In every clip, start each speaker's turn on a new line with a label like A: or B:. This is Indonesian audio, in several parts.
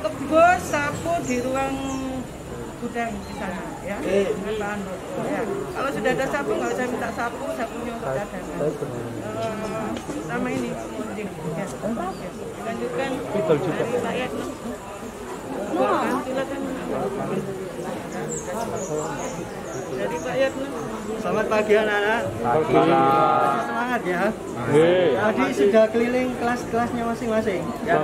A: Kebos sapu di ruang gudang di sana ya. Dengan Pak Anur. Ya. Kalau sudah ada sapu nggak usah minta sapu, sapunya untuk cadangan. Sama ini molding. Ya. Lanjutkan. Betul juga. Pak Yatno. Silakan. Dari Pak Yatno.
B: Selamat pagi anak-anak.
C: Pagi.
B: Semangat ya. Tadi sudah keliling kelas-kelasnya masing-masing. Ya.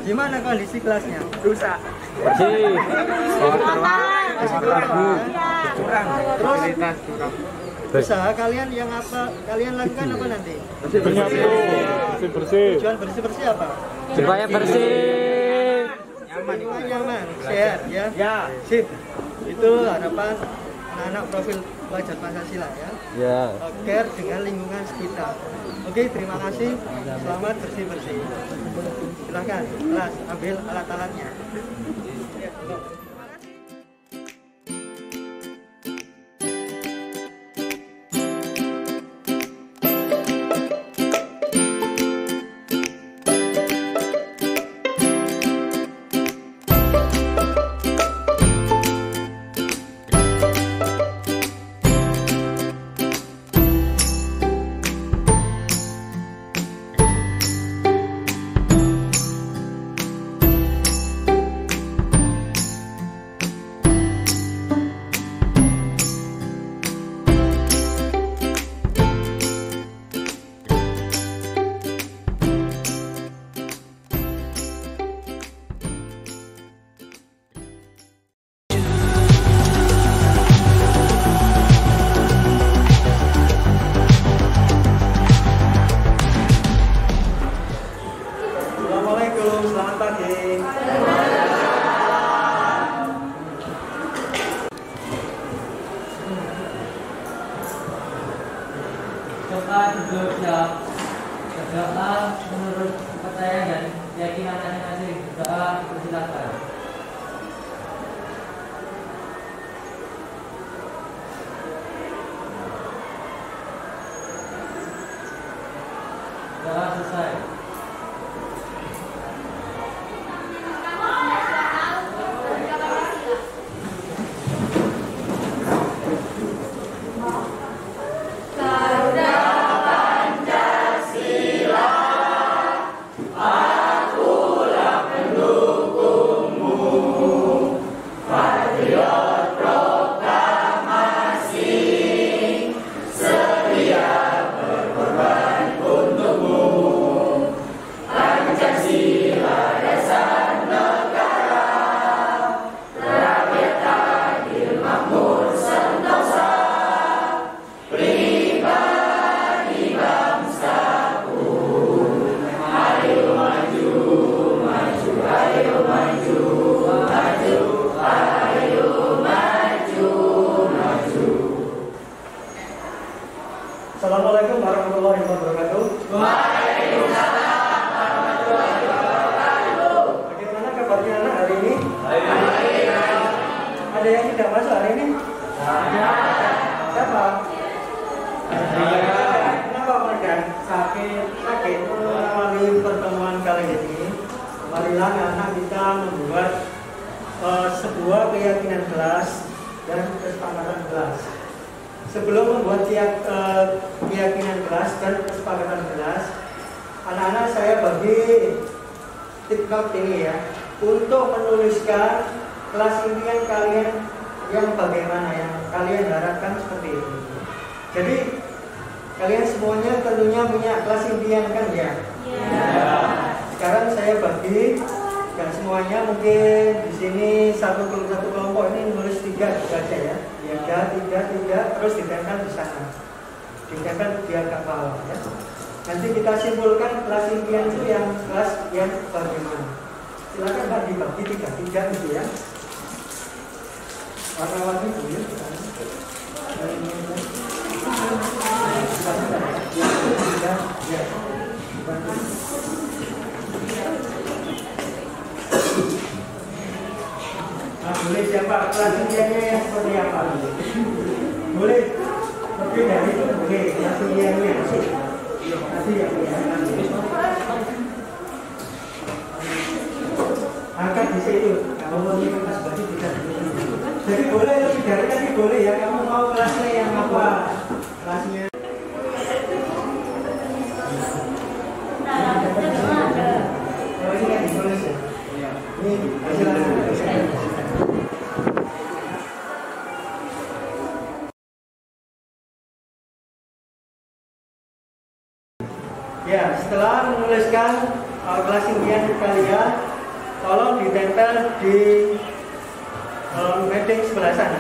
B: Gimana kondisi kelasnya? Rusak.
C: Bersih.
B: Terus usaha kalian yang apa? Kalian lakukan apa nanti?
C: Bersih.
B: Tujuan bersih-bersih apa?
C: Supaya bersih.
B: Nyaman, sehat ya. Ya. Sip. Itu harapan anak-anak profil pelajar Pancasila ya.
C: Ya.
B: Care dengan lingkungan sekitar. Oke, terima kasih. Selamat bersih-bersih. Silakan, kelas ambil alat-alatnya. Selamat pagi.
D: Coba duduk ya. Berdoa menurut kepercayaan dan keyakinan masing-masing. Doa dipersilakan. Doa selesai.
B: Assalamualaikum warahmatullahi wabarakatuh.
D: Waalaikumsalam warahmatullahi wabarakatuh.
B: Bagaimana kabarnya anak hari ini? Ada yang tidak masuk hari ini?
D: Ada.
B: Siapa? Kenapa mereka? Sakit. Melalui pertemuan kali ini, marilah anak kita membuat sebuah keyakinan kelas dan kesepakatan kelas. Sebelum membuat keyakinan kelas dan kesepakatan kelas, anak-anak saya bagi tip note ini ya, untuk menuliskan kelas impian kalian yang bagaimana yang kalian harapkan seperti itu. Jadi kalian semuanya tentunya punya kelas impian kan ya? Sekarang saya bagi dan semuanya mungkin di sini satu kelompok ini nulis 3 saja ya. 3 terus ditempel di sana. Ditempel di agak bawah ya. Nanti kita simpulkan kelas impian itu yang kelas yang bagaimana. Silakan Pak dibagi 3 gitu ya. Warna-warni boleh. Boleh siapa kelas impiannya yang seperti apa? Boleh lebih dari itu boleh kelas impiannya. Nanti ya angkat di situ. Kalau mau ini kelas bagi tidak. Jadi boleh lebih dari tadi boleh ya. Kamu mau kelasnya yang apa? Kelasnya. Oh ini kan ditulis ya. Ini hasil. Ya, setelah menuliskan kelas impian kalian, tolong ditempel di meeting sebelah sana.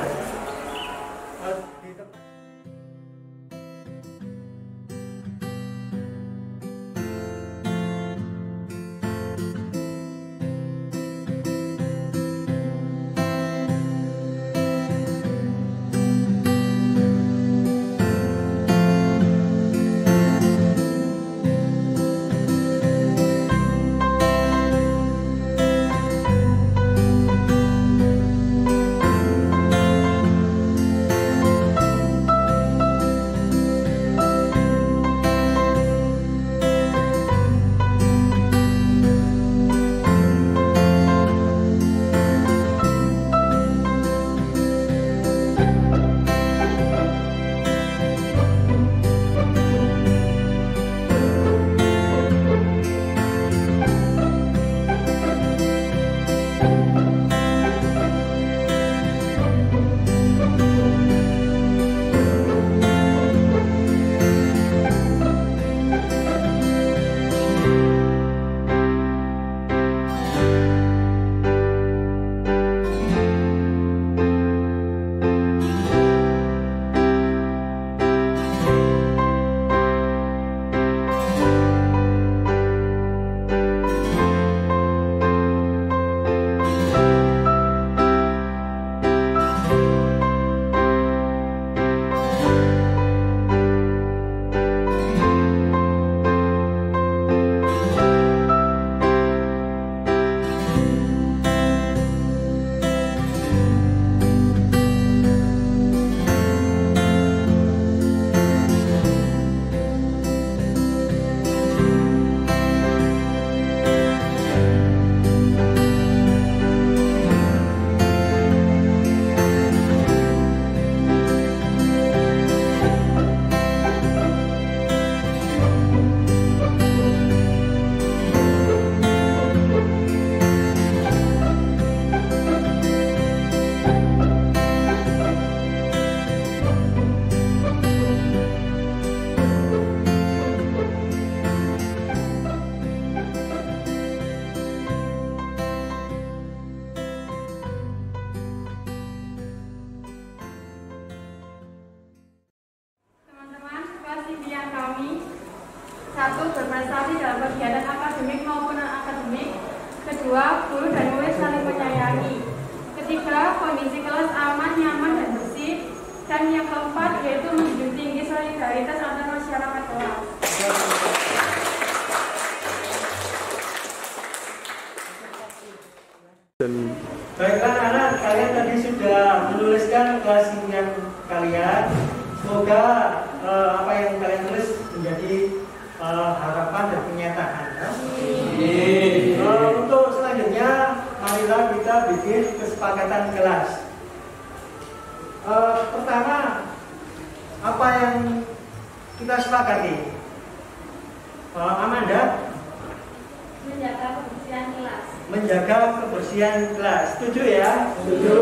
E: Satu, berprestasi dalam kegiatan akademik maupun non-akademik. Kedua, guru dan murid saling menyayangi. Ketiga, kondisi kelas aman, nyaman, dan bersih. Dan yang keempat, yaitu menjunjung tinggi solidaritas antar masyarakat kelas.
B: Baiklah anak, kalian tadi sudah menuliskan kelas impian kalian. Semoga apa yang kalian tulis menjadi harapan dan kenyataan. Untuk selanjutnya, marilah kita bikin kesepakatan kelas. Pertama, apa yang kita sepakati? Amanda?
E: Menjaga kebersihan kelas.
B: menjaga kebersihan kelas. Setuju ya? Setuju.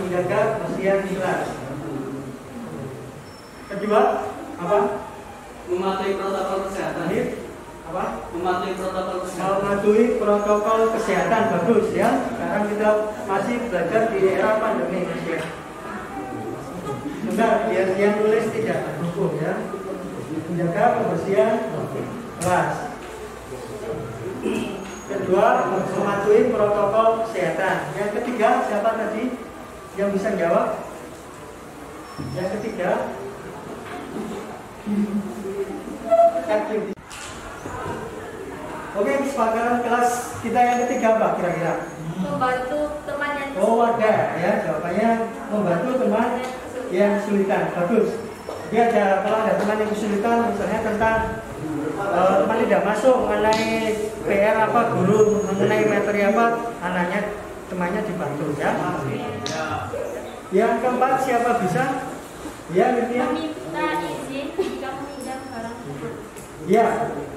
B: Menjaga kebersihan kelas. Kedua, apa?
D: Mematuhi protokol kesehatan.
B: Apa?
D: Mematuhi protokol kesehatan.
B: Mematuhi protokol kesehatan. Bagus ya. Sekarang kita masih belajar di era pandemi ya. Bentar, biar dia nulis tidak hukum ya. Menjaga kebersihan kelas. Kedua, mematuhi protokol kesehatan. Yang ketiga, siapa tadi yang bisa jawab? Yang ketiga, oke, kesepakatan kelas kita yang ketiga apa kira-kira?
E: Membantu teman yang
B: Oh, ada ya, jawabannya membantu teman yang kesulitan. Bagus. Dia ada, kalau ada teman yang kesulitan, misalnya tentang teman tidak masuk mengenai PR apa, guru mengenai materi apa, anaknya temannya dibantu ya. Yang keempat, siapa bisa? Ya, Miriam.
E: meminta izin jika meminjam barang tersebut.
B: Ya,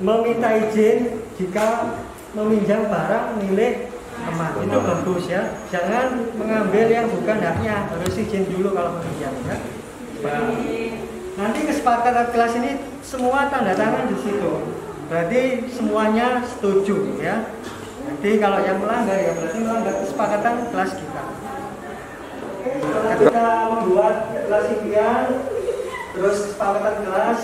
B: meminta izin jika meminjam barang milik teman. Itu bagus ya. Jangan mengambil yang bukan haknya, harus izin dulu kalau meminjam ya. Nanti kesepakatan kelas ini semua tanda tangan di situ. Berarti semuanya setuju ya. Nanti kalau yang melanggar ya berarti melanggar kesepakatan kelas kita. Setelah kita membuat kelas impian, terus kesepakatan kelas,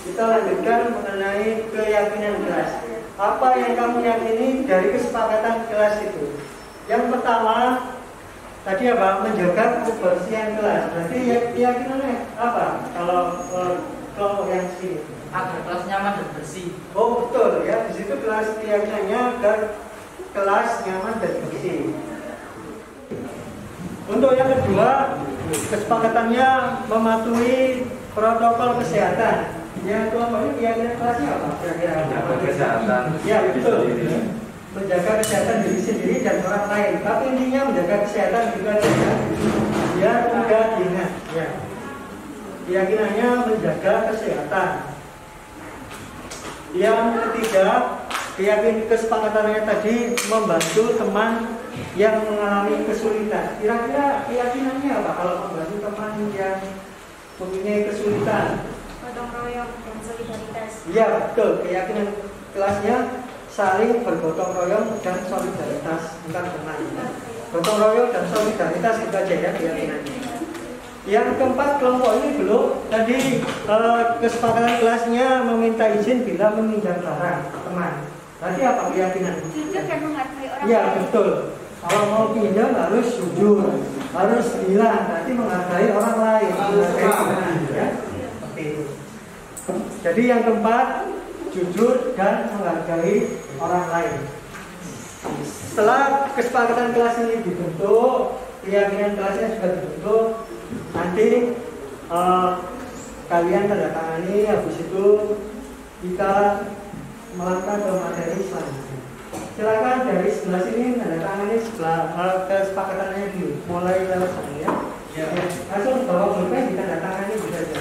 B: kita lanjutkan mengenai keyakinan kelas. Apa yang kamu yakini dari kesepakatan kelas itu? Yang pertama, tadi apa? Menjaga kebersihan kelas. Berarti keyakinannya apa? Kalau kelompok yang sini,
D: Agar kelas nyaman dan bersih.
B: oh betul ya. Di situ kelas keyakinannya agar kelas nyaman dan bersih. Untuk yang kedua, kesepakatannya mematuhi protokol kesehatan. Yang kelompok ini keyakinan kelasnya apa? Kira-kira
C: kesehatan.
B: Ya betul. Menjaga kesehatan diri sendiri dan orang lain. Tapi intinya menjaga kesehatan juga ya. Biar mudah diingat. Ya. Keyakinannya menjaga kesehatan. Yang ketiga, kesepakatannya tadi membantu teman yang mengalami kesulitan. Kira-kira keyakinannya apa kalau membantu teman yang mempunyai kesulitan?
E: Gotong royong dan solidaritas.
B: Ya betul, keyakinan kelasnya saling bergotong royong dan solidaritas antar teman. Gotong royong dan solidaritas itu aja ya keyakinannya. Yang keempat, kelompok ini belum tadi kesepakatan kelasnya meminta izin bila meminjam barang teman. Tadi apa keyakinan?
E: Jujur dan menghargai orang
B: Ya
E: lain.
B: betul. Kalau mau pinjam harus jujur, harus bilang, nanti menghargai orang lain, menghargai teman, ya. Seperti itu. Jadi yang keempat, jujur dan menghargai orang lain. Setelah kesepakatan kelas ini dibentuk, keyakinan kelasnya sudah dibentuk, nanti kalian tanda tangani, habis itu kita melangkah ke materi selanjutnya. Silakan dari sebelah sini tanda tangani sebelah kesepakatannya dulu, mulai lewat sana ya. Langsung bawa pulpen ditanda tangani bisa aja.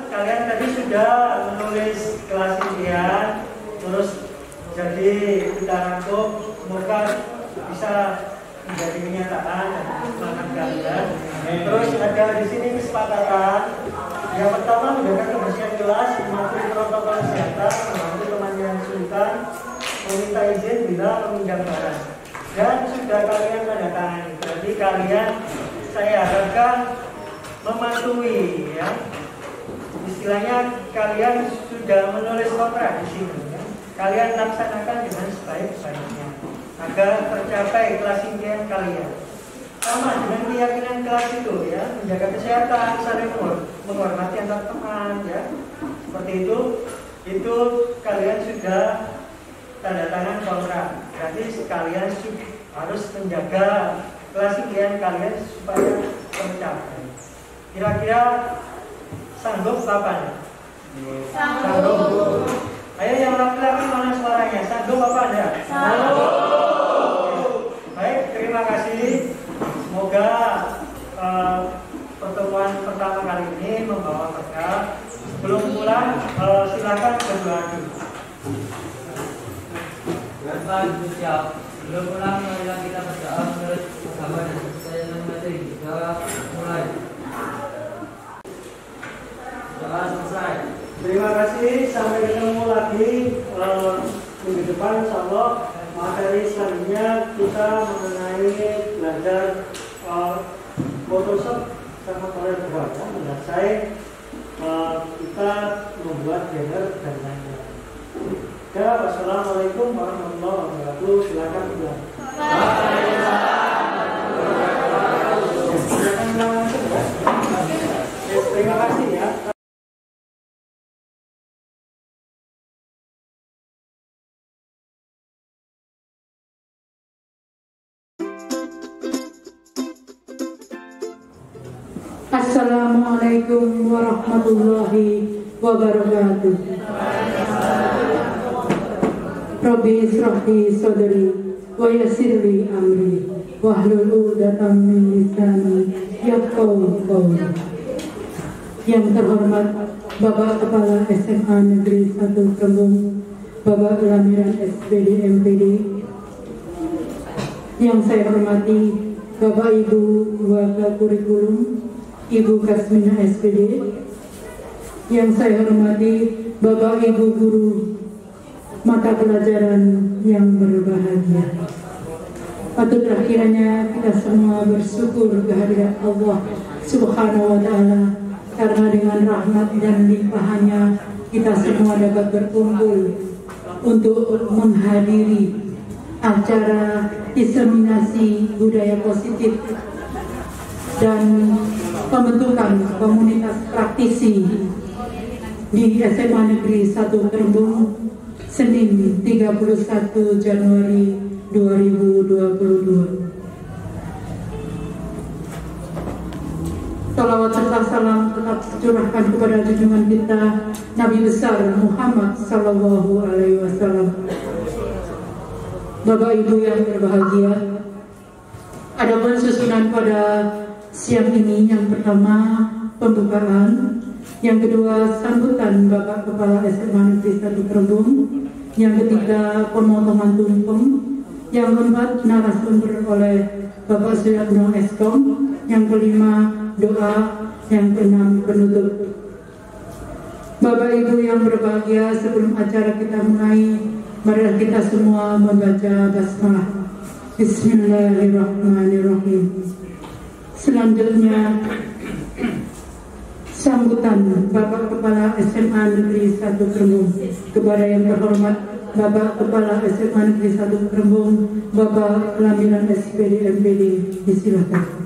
B: Kalian tadi sudah menulis kelas impian, terus jadi kita rangkum, semoga bisa menjadi kenyataan dan semangat kalian. Terus ada di sini kesepakatan. Yang pertama menjaga kebersihan kelas, mematuhi protokol kesehatan, membantu teman yang kesulitan, meminta izin bila meminjam barang. Dan sudah kalian tanda tangani. Berarti kalian saya harapkan mematuhi, ya. Istilahnya kalian sudah menulis kontrak di sini, ya. Kalian laksanakan dengan sebaik-baiknya agar tercapai kelas impian kalian. Sama dengan keyakinan kelas itu, ya, menjaga kesehatan, saling menghormati antar teman, ya. Seperti itu kalian sudah tanda tangan kontrak. Berarti kalian harus menjaga kelas impian kalian supaya tercapai. Kira-kira sanggup apa? Sanggup. Ayo yang laki-laki mana suaranya? Sanggup apa Anda? Sanggup. Baik, terima kasih. Semoga pertemuan pertama kali ini membawa berkah. Sebelum pulang, silakan berdoa dulu.
D: Bapak siap. Belum pulang, marilah kita berdoa menurut agama dan kepercayaan materi. Doa mulai. Doa selesai.
B: Terima kasih. Sampai ketemu lagi minggu depan, insyaallah. Materi selanjutnya kita mengenai belajar Photoshop sama CorelDRAW. Selesai kita membuat banner dan lain-lain. Ya, wassalamualaikum warahmatullahi wabarakatuh. Silakan pulang. Terima kasih ya.
F: Assalamualaikum warahmatullahi wabarakatuh. Rabbi israhli sadri wa yassirli amri wahlul 'uqdatam min lisani yafqahu qawli. Yang terhormat Bapak Kepala SMA Negeri 1 Krembung, Bapak Lamiran SPD MPD. Yang saya hormati Bapak Ibu Waka Kurikulum, Ibu Kasmina SPD. Yang saya hormati Bapak Ibu Guru mata pelajaran yang berbahagia. Patutlah kiranya kita semua bersyukur kehadirat Allah Subhanahu wa Ta'ala, karena dengan rahmat dan limpahannya kita semua dapat berkumpul untuk menghadiri acara diseminasi budaya positif dan pembentukan komunitas praktisi di SMA Negeri 1 Krembung, Senin 31 Januari 2022. Salawat serta salam tetap tercurahkan kepada junjungan kita Nabi besar Muhammad Sallallahu Alaihi Wasallam. Bapak Ibu yang berbahagia, adapun susunan pada siang ini, yang pertama pembukaan, yang kedua sambutan Bapak Kepala SMA Negeri 1 Krembung, yang ketiga pemotongan tumpeng, yang keempat narasumber oleh Bapak Suyatno Eskom, yang kelima doa, yang keenam penutup. Bapak Ibu yang berbahagia, sebelum acara kita mulai, marilah kita semua membaca basmalah. Bismillahirrahmanirrahim. Selanjutnya sambutan Bapak Kepala SMA Negeri 1 Krembung. Kepada yang terhormat Bapak Kepala SMA Negeri 1 Krembung, Bapak Lamiran SPD MPD, disilakan.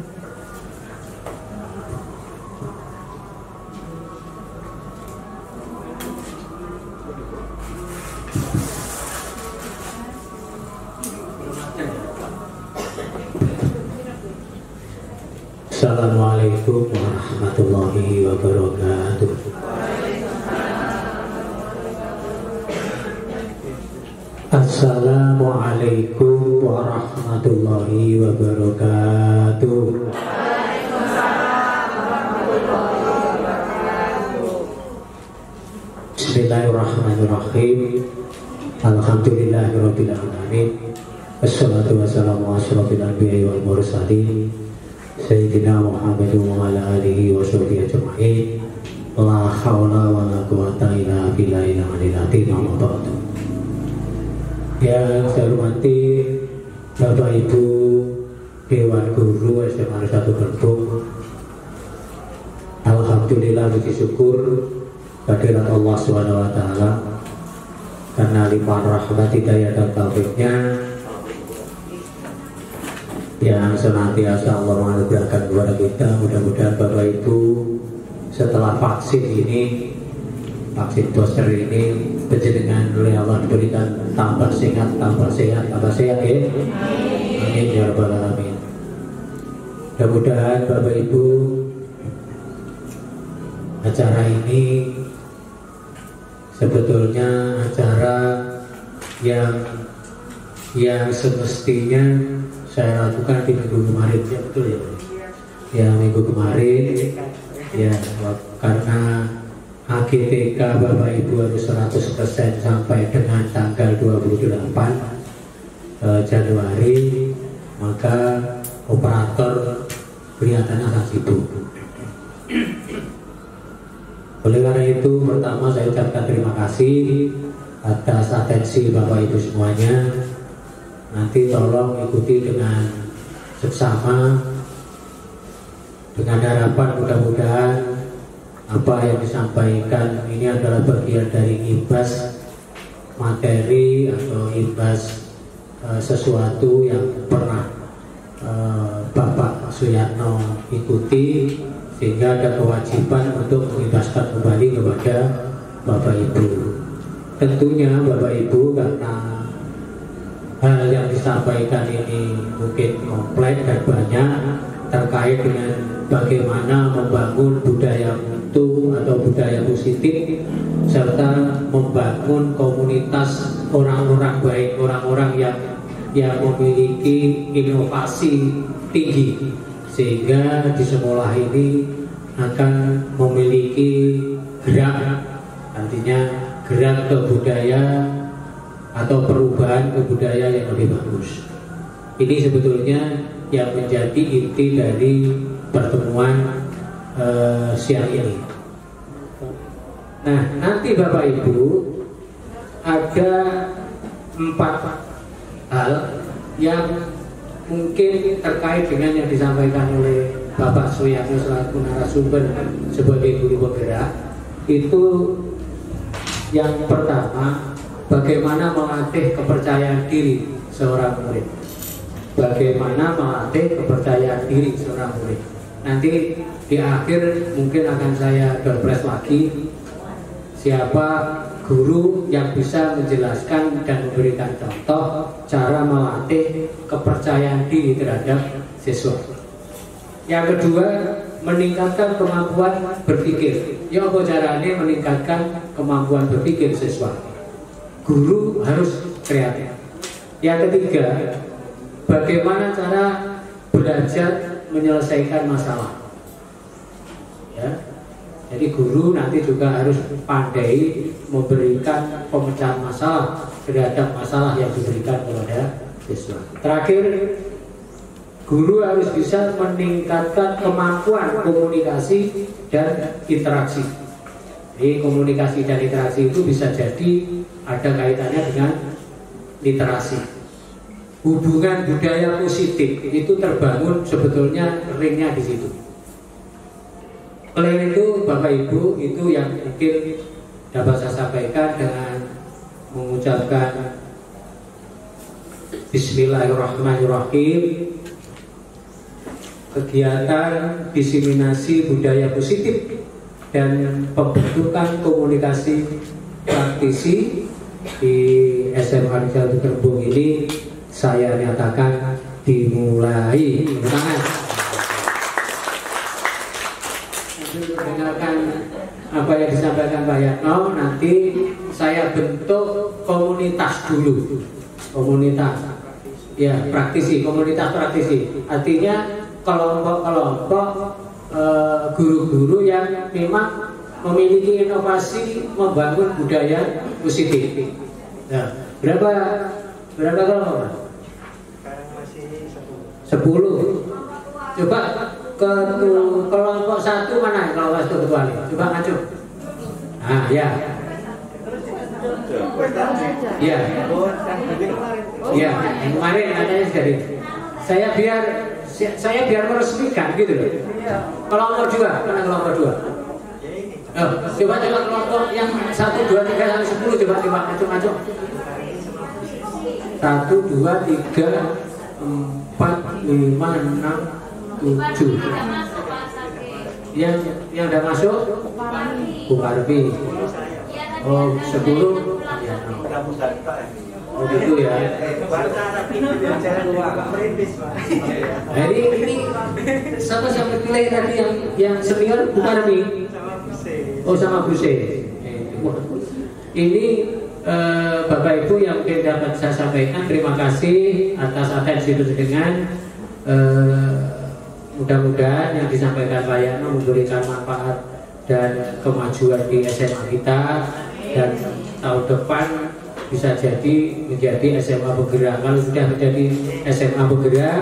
G: Assalamualaikum warahmatullahi wabarakatuh. Assalamualaikum warahmatullahi wabarakatuh. Bismillahirrahmanirrahim. Alhamdulillahirabbil alamin. Wassalatu wassalamu ala asyrofil anbiya'i wal mursalin Sayyidina Muhammadin wa ala alihi wa sahbihi ajma'in. La haula wa la quwata illa billahi al-aliyyil azim. Yang saya hormati Bapak Ibu Dewan Guru SMA 1 Gerbong. Alhamdulillah, puji syukur kehadirat Allah SWT karena limpahan rahmat hidayah dan taufiknya yang senantiasa Allah menganugerahkan kepada kita. Mudah-mudahan Bapak Ibu setelah vaksin ini, vaksin booster ini, penjenengan oleh Allah diberikan tambah sehat ya. Amin ya rabbal alamin. Mudah-mudahan Bapak Ibu acara ini sebetulnya acara yang semestinya saya lakukan di minggu kemarin, ya betul ya? Ya minggu kemarin, ya karena AGTK Bapak Ibu harus 100% sampai dengan tanggal 28 Januari, maka operator kelihatannya akan sibuk. Oleh karena itu, pertama saya ucapkan terima kasih atas atensi Bapak Ibu semuanya. Nanti tolong ikuti dengan seksama, dengan harapan mudah-mudahan apa yang disampaikan ini adalah bagian dari imbas materi atau imbas sesuatu yang pernah Bapak Suyatno ikuti, sehingga ada kewajiban untuk mengimbaskan kembali kepada Bapak Ibu. Tentunya Bapak Ibu, karena hal yang disampaikan ini mungkin kompleks dan banyak terkait dengan bagaimana membangun budaya mutu atau budaya positif, serta membangun komunitas orang-orang baik, orang-orang yang memiliki inovasi tinggi, sehingga di sekolah ini akan memiliki gerak, artinya gerak ke budaya atau perubahan ke budaya yang lebih bagus. Ini sebetulnya yang menjadi inti dari pertemuan siang ini. Nah, nanti Bapak Ibu ada 4 hal yang mungkin terkait dengan yang disampaikan oleh Bapak Suyatno selaku narasumber sebagai guru penggerak. Itu yang pertama, bagaimana melatih kepercayaan diri seorang murid. Bagaimana melatih kepercayaan diri seorang murid. Nanti di akhir mungkin akan saya doorpress lagi siapa guru yang bisa menjelaskan dan memberikan contoh cara melatih kepercayaan diri terhadap siswa. Yang kedua, meningkatkan kemampuan berpikir. Ya, apa caranya meningkatkan kemampuan berpikir siswa? Guru harus kreatif. Yang ketiga, bagaimana cara belajar menyelesaikan masalah. Ya, jadi guru nanti juga harus pandai memberikan pemecahan masalah terhadap masalah yang diberikan kepada siswa. Terakhir, guru harus bisa meningkatkan kemampuan komunikasi dan interaksi. Jadi komunikasi dan interaksi itu bisa jadi ada kaitannya dengan literasi. Hubungan budaya positif itu terbangun sebetulnya ringnya di situ. Selain itu, Bapak Ibu, itu yang mungkin dapat saya sampaikan dengan mengucapkan Bismillahirrahmanirrahim. Kegiatan diseminasi budaya positif dan pembentukan komunikasi praktisi di SMA 1 Gerbong ini saya nyatakan dimulai. Mendengarkan apa yang disampaikan Pak Yatno, nanti saya bentuk komunitas dulu. Komunitas, ya praktisi, komunitas praktisi. Artinya kelompok-kelompok guru-guru yang memang memiliki inovasi membangun budaya positif. Nah, berapa kelompok?
B: Sekarang masih 10.
G: 10. Coba kelompok 1 mana kelompok 1 ketuanya? Coba maju. Nah, ya. Ya. Ya, yang kemarin katanya dari saya biar meresmikan gitu loh. Kelompok 2, mana kelompok 2? Coba kelompok yang 1, 2, 3 sampai 10 coba maju. 1, 2, 3, 4, 5, 6, 7. Yang udah masuk? Bu Parvi. Oh, 10. Oh gitu ya. Jadi ini sama pilih tadi yang senior Bu Parvi. Oh sama Bu Se. Ini Bapak Ibu yang mungkin dapat saya sampaikan, terima kasih atas atensi itu dengan mudah-mudahan yang disampaikan Pak memberikan manfaat dan kemajuan di SMA kita, dan tahun depan bisa jadi menjadi SMA bergerak. Kalau sudah menjadi SMA bergerak,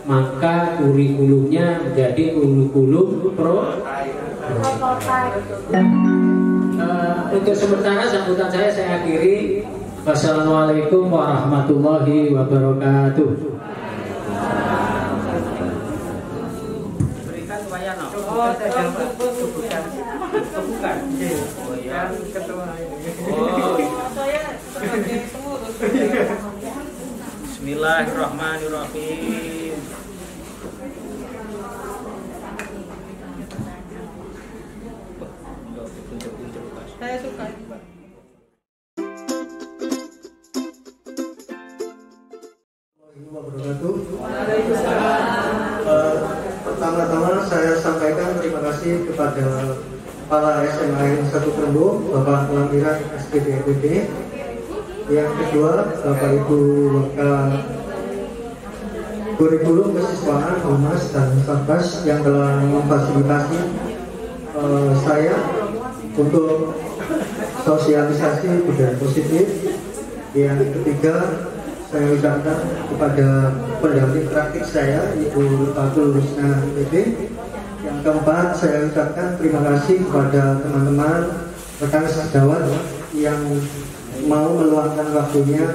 G: maka kurikulumnya menjadi kurikulum untuk sementara sambutan saya akhiri. Wassalamualaikum warahmatullahi wabarakatuh.
D: Berikan wayang.
A: Oh, saya bukan. Oh ya, ketua. Oh, saya sebagai pengurus.
D: Bismillahirrahmanirrahim.
A: Saya suka.
B: Pertama-tama saya sampaikan terima kasih kepada Kepala SMA 1 Trembo, Bapak Lampiran SPDPD. Yang kedua, Bapak Ibu Kurikulum Kesiswaan, Humas dan Satgas yang telah memfasilitasi saya untuk sosialisasi budaya positif. Yang ketiga, saya ucapkan kepada pendamping praktik saya, Ibu Fatul Rusna PD. Yang keempat, saya ucapkan terima kasih kepada teman-teman rekan sejawat yang mau meluangkan waktunya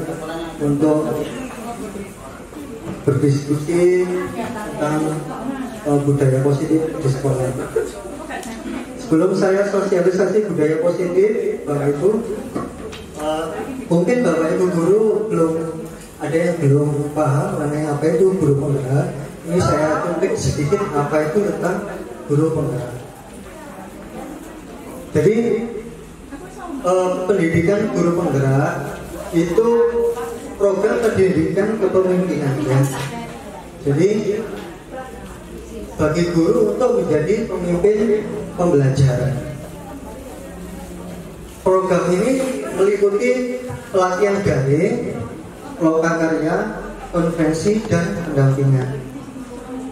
B: untuk berdiskusi tentang budaya positif di sekolah. Sebelum saya sosialisasi budaya positif, Bapak Ibu, mungkin Bapak Ibu guru ada yang belum paham mengenai apa itu guru penggerak. Ini saya tulis sedikit apa itu tentang guru penggerak. Jadi pendidikan guru penggerak itu program pendidikan kepemimpinan ya. Jadi bagi guru untuk menjadi pemimpin pembelajaran. Program ini meliputi pelatihan daring, lokakarya, konferensi, dan pendampingan.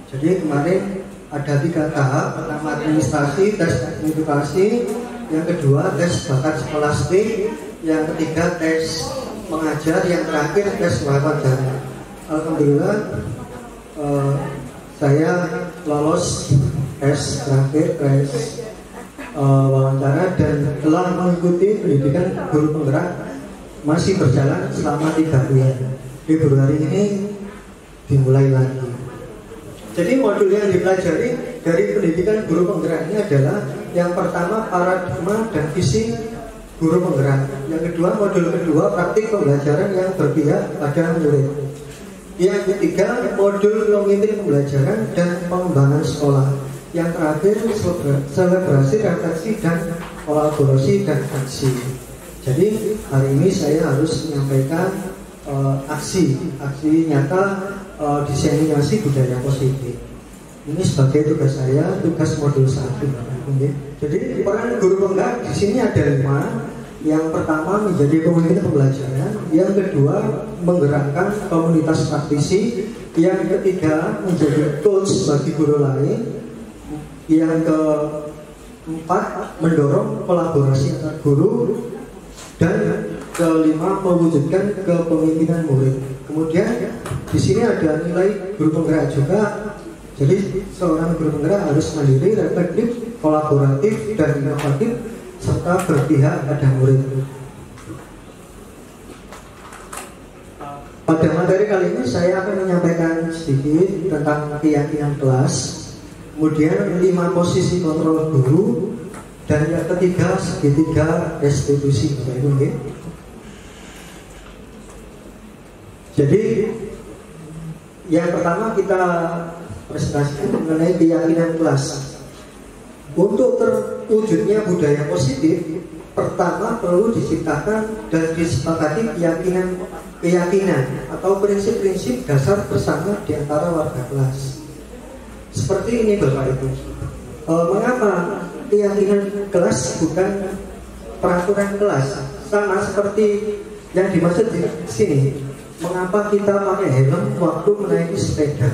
B: Jadi kemarin ada 3 tahap. Pertama administrasi, tes edukasi. Yang kedua tes bakat skolastik. Yang ketiga tes mengajar. Yang terakhir tes wawancara. Alhamdulillah saya lolos tes terakhir, tes wawancara, dan telah mengikuti pendidikan guru penggerak masih berjalan selama 3 bulan. Februari ini dimulai lagi. Jadi modul yang dipelajari dari pendidikan guru penggerak ini adalah yang pertama paradigma dan visi guru penggerak. Yang kedua, modul kedua praktik pembelajaran yang berpihak pada murid. Yang ketiga, modul pemimpin pembelajaran dan pengembangan sekolah. Yang terakhir, selebrasi, refleksi, dan kolaborasi dan aksi. Jadi hari ini saya harus menyampaikan aksi nyata diseminasi budaya positif. Ini sebagai tugas saya, tugas modul 1. Jadi peran guru penggerak di sini ada 5. Yang pertama menjadi pemimpin pembelajaran, yang kedua menggerakkan komunitas praktisi, yang ketiga menjadi coach bagi guru lain, yang keempat mendorong kolaborasi antar guru, dan kelima mewujudkan kepemimpinan murid. Kemudian di sini ada nilai guru penggerak juga, Jadi seorang guru penggerak harus mandiri, reflektif, kolaboratif, dan inovatif, serta berpihak pada murid. Pada materi kali ini saya akan menyampaikan sedikit tentang keyakinan kelas, kemudian 5 posisi kontrol guru, dan yang ketiga segitiga restitusi. Jadi yang pertama kita presentasikan mengenai keyakinan kelas. Untuk terwujudnya budaya positif, pertama perlu diciptakan dan disepakati keyakinan atau prinsip-prinsip dasar bersama di antara warga kelas. Seperti ini Bapak Ibu. Mengapa keyakinan kelas bukan peraturan kelas? Sama seperti yang dimaksud di sini. Mengapa kita pakai helm waktu menaiki sepeda?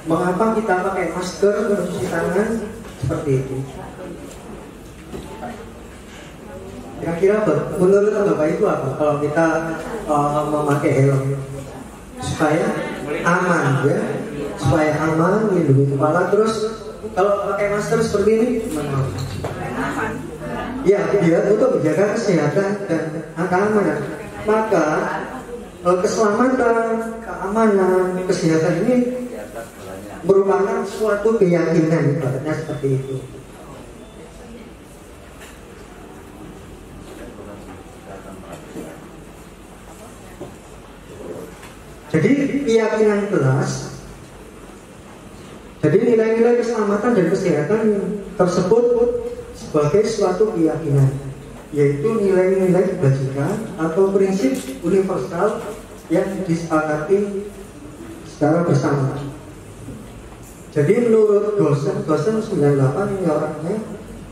B: Mengapa kita pakai masker, mencuci tangan? Seperti itu. Kira-kira menurut Bapak itu apa kalau kita memakai helm? Supaya aman, ya, supaya aman, melindungi kepala. Terus kalau pakai masker seperti ini, ya, dia untuk menjaga kesehatan dan keamanan. Maka keselamatan, keamanan, kesehatan ini merupakan suatu keyakinan, ibaratnya seperti itu. Jadi keyakinan kelas, jadi nilai-nilai keselamatan dan kesehatan tersebut sebagai suatu keyakinan, yaitu nilai-nilai kebajikan atau prinsip universal yang disepakati secara bersama. Jadi menurut Gosen 98 ini orangnya,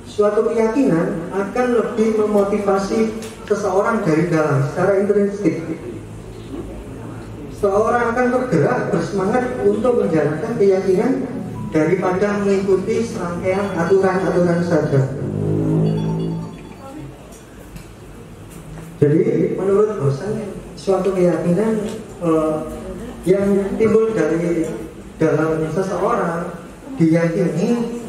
B: suatu keyakinan akan lebih memotivasi seseorang dari dalam secara intrinsik. Seorang akan bergerak bersemangat untuk menjalankan keyakinan daripada mengikuti serangkaian aturan-aturan saja. Jadi menurut Gosen, suatu keyakinan yang timbul dari dalam seseorang diyakini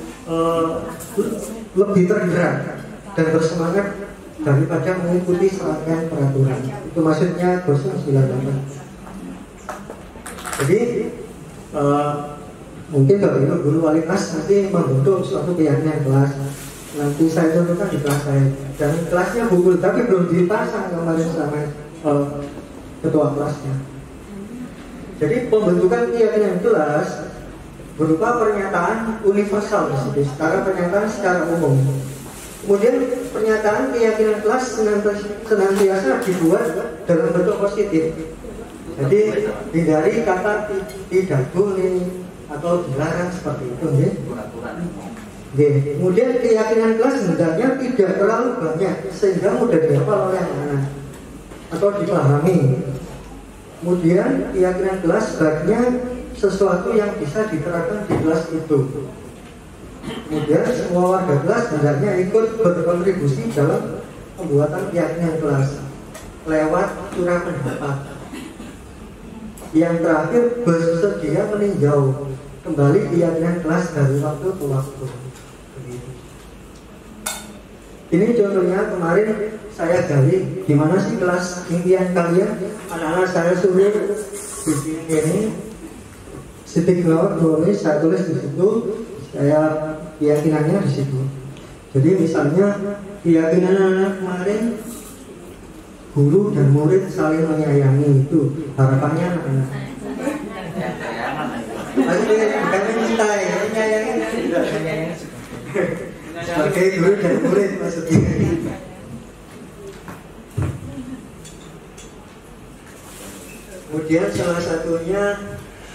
B: lebih tergerak dan bersemangat daripada mengikuti serangkaian peraturan. Itu maksudnya Gosen 98. Jadi mungkin Bapak Ibu guru wali kelas nanti membentuk suatu keyakinan kelas. Nanti saya contohkan di kelas saya. Dan kelasnya buku tapi belum dipasang kemarin sama ketua kelasnya. Jadi pembentukan keyakinan kelas berupa pernyataan universal di situ, pernyataan secara umum. Kemudian pernyataan keyakinan kelas senantiasa dibuat dalam bentuk positif. Jadi hindari kata tidak boleh atau dilarang seperti itu, ya. Kemudian keyakinan kelas hendaknya tidak terlalu banyak sehingga mudah dihafal oleh anak atau dipahami. Kemudian keyakinan kelas sebaiknya sesuatu yang bisa diterapkan di kelas itu. Kemudian semua warga kelas hendaknya ikut berkontribusi dalam pembuatan keyakinan kelas lewat curah pendapat. Yang terakhir, bersedia meninjau kembali keyakinan kelas dari waktu ke waktu. Ini contohnya kemarin saya gali gimana sih kelas impian kalian. Anak-anak saya suruh di sini stick note, tulis, saya tulis di situ, saya keyakinannya di situ. Jadi misalnya keyakinan anak kemarin, guru dan murid saling menyayangi, itu harapannya anak-anak. Maksudnya bukan mencintai, menyayangi. Sebagai guru dan murid maksudnya. Kemudian salah satunya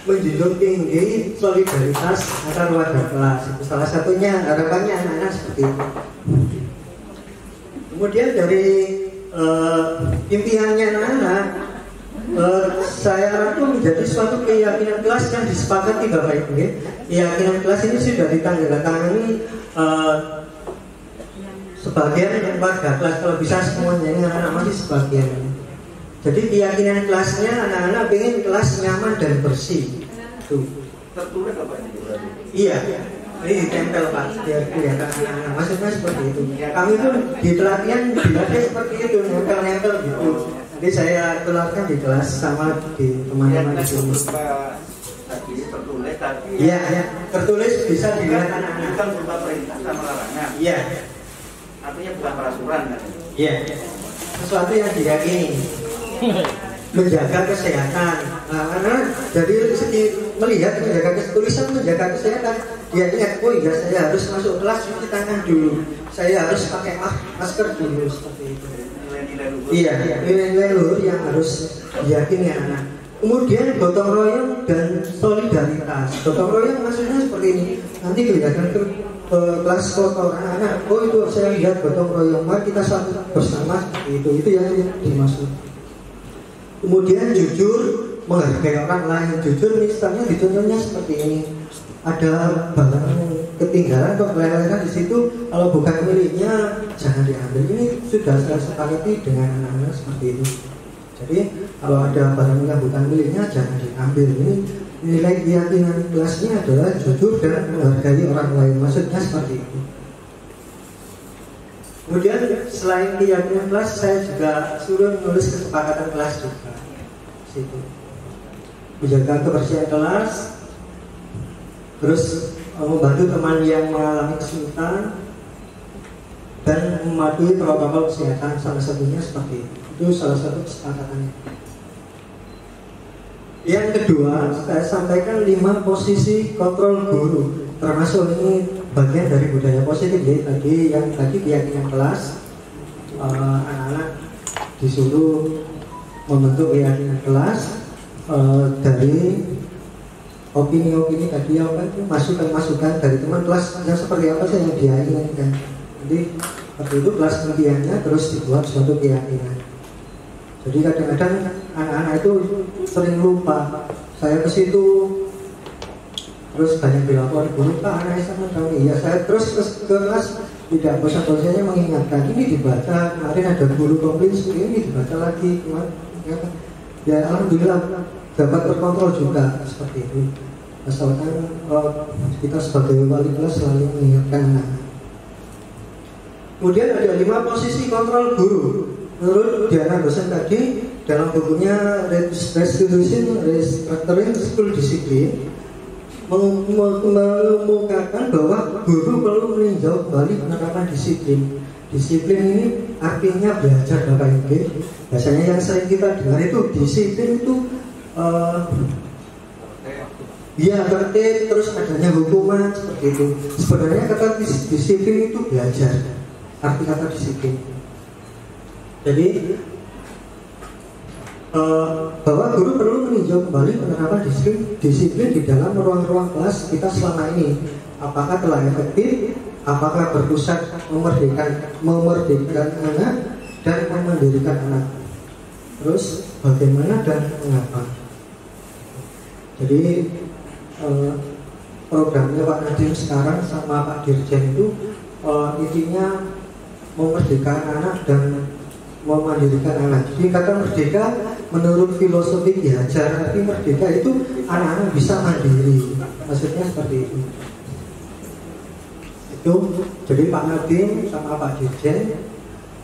B: menjunjung tinggi solidaritas antar warga kelas. Itu salah satunya, harapannya anak-anak seperti itu. Kemudian dari impiannya anak-anak, saya rangkum menjadi suatu keyakinan kelas yang disepakati Bapak Ibu. Keyakinan kelas ini sudah ditandatangani sebagian warga kelas, kalau bisa semuanya, ini anak-anak masih sebagian. Jadi keyakinan kelasnya anak-anak pengen kelas nyaman dan bersih. Tuh.
H: tertulis apa ini?
B: Iya, ini ditempel Pak, biar kelihatan anak-anak. Maksudnya seperti itu. Kami itu di pelatihan dilatih seperti itu, nempel-nempel gitu. Jadi saya tularkan di kelas sama di teman-teman di sini.
H: Tadi tertulis tadi.
B: Iya, ya. Tertulis bisa dilihat anak-anak.
H: Bukan berupa perintah sama larangan.
B: Iya.
H: Artinya bukan peraturan kan?
B: Iya. Sesuatu yang diyakini. Menjaga kesehatan. Nah, karena dari segi melihat menjaga tulisan menjaga kesehatan, dia ingat, oh iya saya harus masuk kelas cuci tangan dulu, saya harus pakai masker dulu seperti itu. Iya, nilai-nilai luhur yang harus diyakini anak. Kemudian gotong royong dan solidaritas. Gotong royong maksudnya seperti ini. Nanti kelihatan ke kelas kotor anak. Oh itu saya lihat gotong royong. Mari kita satu bersama seperti itu. Itu yang dimaksud. Kemudian jujur, menghargai orang lain. Jujur misalnya contohnya seperti ini. Ada barang ketinggalan kok lelehan di situ, kalau bukan miliknya jangan diambil. Ini sudah saya sepakati dengan anak-anak seperti itu. Jadi kalau ada barang yang bukan miliknya jangan diambil. Ini nilai keyakinan kelasnya adalah jujur dan menghargai orang lain. Maksudnya seperti itu. Kemudian selain keyakinan kelas, saya juga suruh menulis kesepakatan kelas juga. Situ. Menjaga kebersihan kelas, terus membantu teman yang mengalami kesulitan, dan mematuhi protokol kesehatan, salah satunya seperti itu. Itu salah satu kesepakatannya. Yang kedua, saya sampaikan 5 posisi kontrol guru, termasuk ini bagian dari budaya positif. Jadi tadi keyakinan kelas, anak-anak disuruh membentuk keyakinan kelas dari opini-opini tadi, apa itu masukan-masukan dari teman kelas yang seperti apa sih yang dia inginkan. Jadi seperti itu kelas kemudiannya terus dibuat suatu keyakinan. Jadi kadang-kadang anak-anak itu sering lupa. Saya ke situ terus banyak bilang, oh guru Pak anaknya sama kami. Ya saya terus ke kelas tidak bosan-bosannya mengingatkan, ini dibaca, kemarin ada guru komplain ini dibaca lagi kemarin. Ya alhamdulillah dapat terkontrol juga seperti itu. Asalkan kita sebagai wali kelas selalu mengingatkan anak. Kemudian ada 5 posisi kontrol guru. Menurut Diana dosen tadi dalam bukunya Restitution Restructuring School Discipline mengemukakan bahwa guru perlu meninjau kembali penerapan disiplin. Disiplin ini artinya belajar Bapak Ibu. Biasanya yang sering kita dengar itu disiplin itu ya tertib, terus adanya hukuman seperti itu. Sebenarnya kata disiplin itu belajar. Arti kata disiplin. Jadi bahwa guru perlu meninjau kembali penerapan disiplin di dalam ruang-ruang kelas kita selama ini. Apakah telah efektif? Apakah berpusat memerdekakan anak dan memandirikan anak? Terus bagaimana dan mengapa? Jadi programnya Pak Nadiem sekarang sama Pak Dirjen itu intinya memerdekakan anak dan memandirikan anak. Jadi kata merdeka menurut filosofi Ki Hajar, tapi merdeka itu anak-anak bisa mandiri. Maksudnya seperti itu. Itu jadi Pak Nadiem sama Pak Dirjen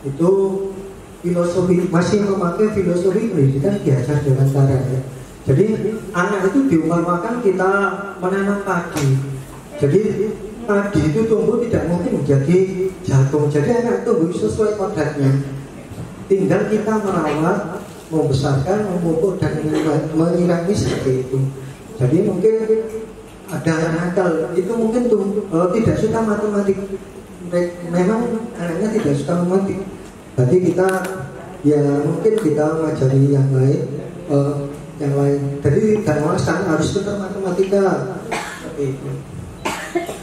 B: itu filosofi masih memakai filosofi pendidikan Ki Hajar Dewantara ya. Jadi anak itu diumpamakan kita menanam padi. Jadi padi itu tumbuh tidak mungkin menjadi jagung. Jadi anak tumbuh sesuai kodratnya. Tinggal kita merawat, membesarkan, memupuk dan menyirami seperti itu. Jadi mungkin ada nakal, itu mungkin tidak suka matematik. Memang anaknya tidak suka matematik. Berarti kita ya mungkin kita mengajari yang lain. Jadi dan alasan harus pintar matematika. Seperti itu.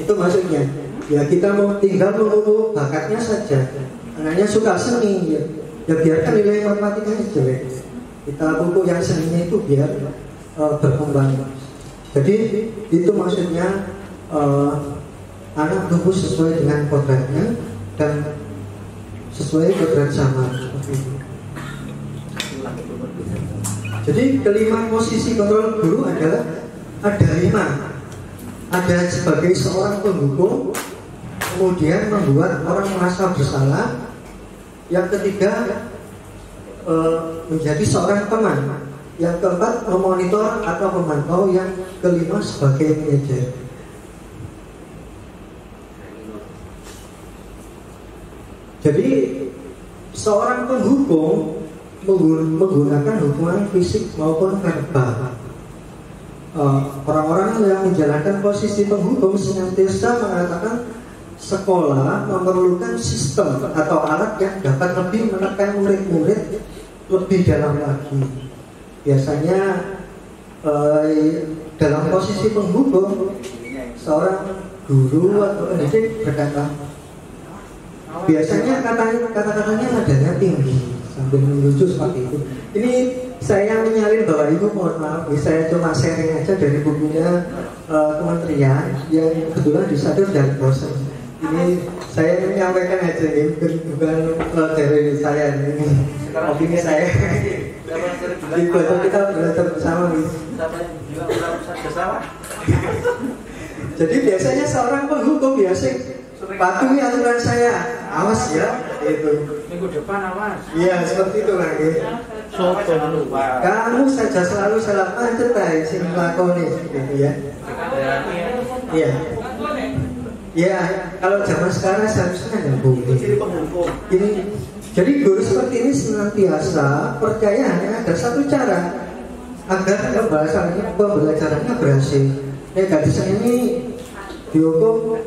B: Itu maksudnya. Ya kita mau tinggal menumbuh bakatnya saja. Anaknya suka seni ya biarkan nilai matematikanya jelek. Kita pupuk yang seninya itu biar berkembang. Jadi itu maksudnya anak tumbuh sesuai dengan kodratnya dan sesuai kodrat zaman. Jadi kelima posisi kontrol guru adalah ada 5. ada sebagai seorang penghukum, kemudian membuat orang merasa bersalah. Yang ketiga, menjadi seorang teman. Yang keempat, memonitor atau memantau. Yang kelima, sebagai manajer. Jadi seorang penghukum menggunakan hukuman fisik maupun verbal. Orang-orang yang menjalankan posisi penghukum senantiasa mengatakan sekolah memerlukan sistem atau alat yang dapat lebih menekan murid-murid lebih dalam lagi. Biasanya dalam posisi penghukum, seorang guru atau pendidik berkata, biasanya kata-katanya nadanya tinggi sambil menuju seperti itu. Ini saya menyalin Bapak Ibu, mohon maaf, saya cuma sharing aja dari bukunya kementerian yang kebetulan disadur dari dosen. Ini saya menyampaikan aja ini, bukan dari saya ini, opini saya. Kita belajar bersama nih. Jadi biasanya seorang penghukum biasa patuhi aturan saya, awas ya, itu.
D: Minggu depan awas.
B: Iya, seperti itu lagi. Kamu saja selalu salah macet sing lakoni gitu ya. Iya. Ya, kalau zaman sekarang seharusnya nggak boleh. Ini, jadi guru seperti ini senantiasa percaya hanya ada satu cara agar pembelajarannya berhasil. Gadis ini dihukum,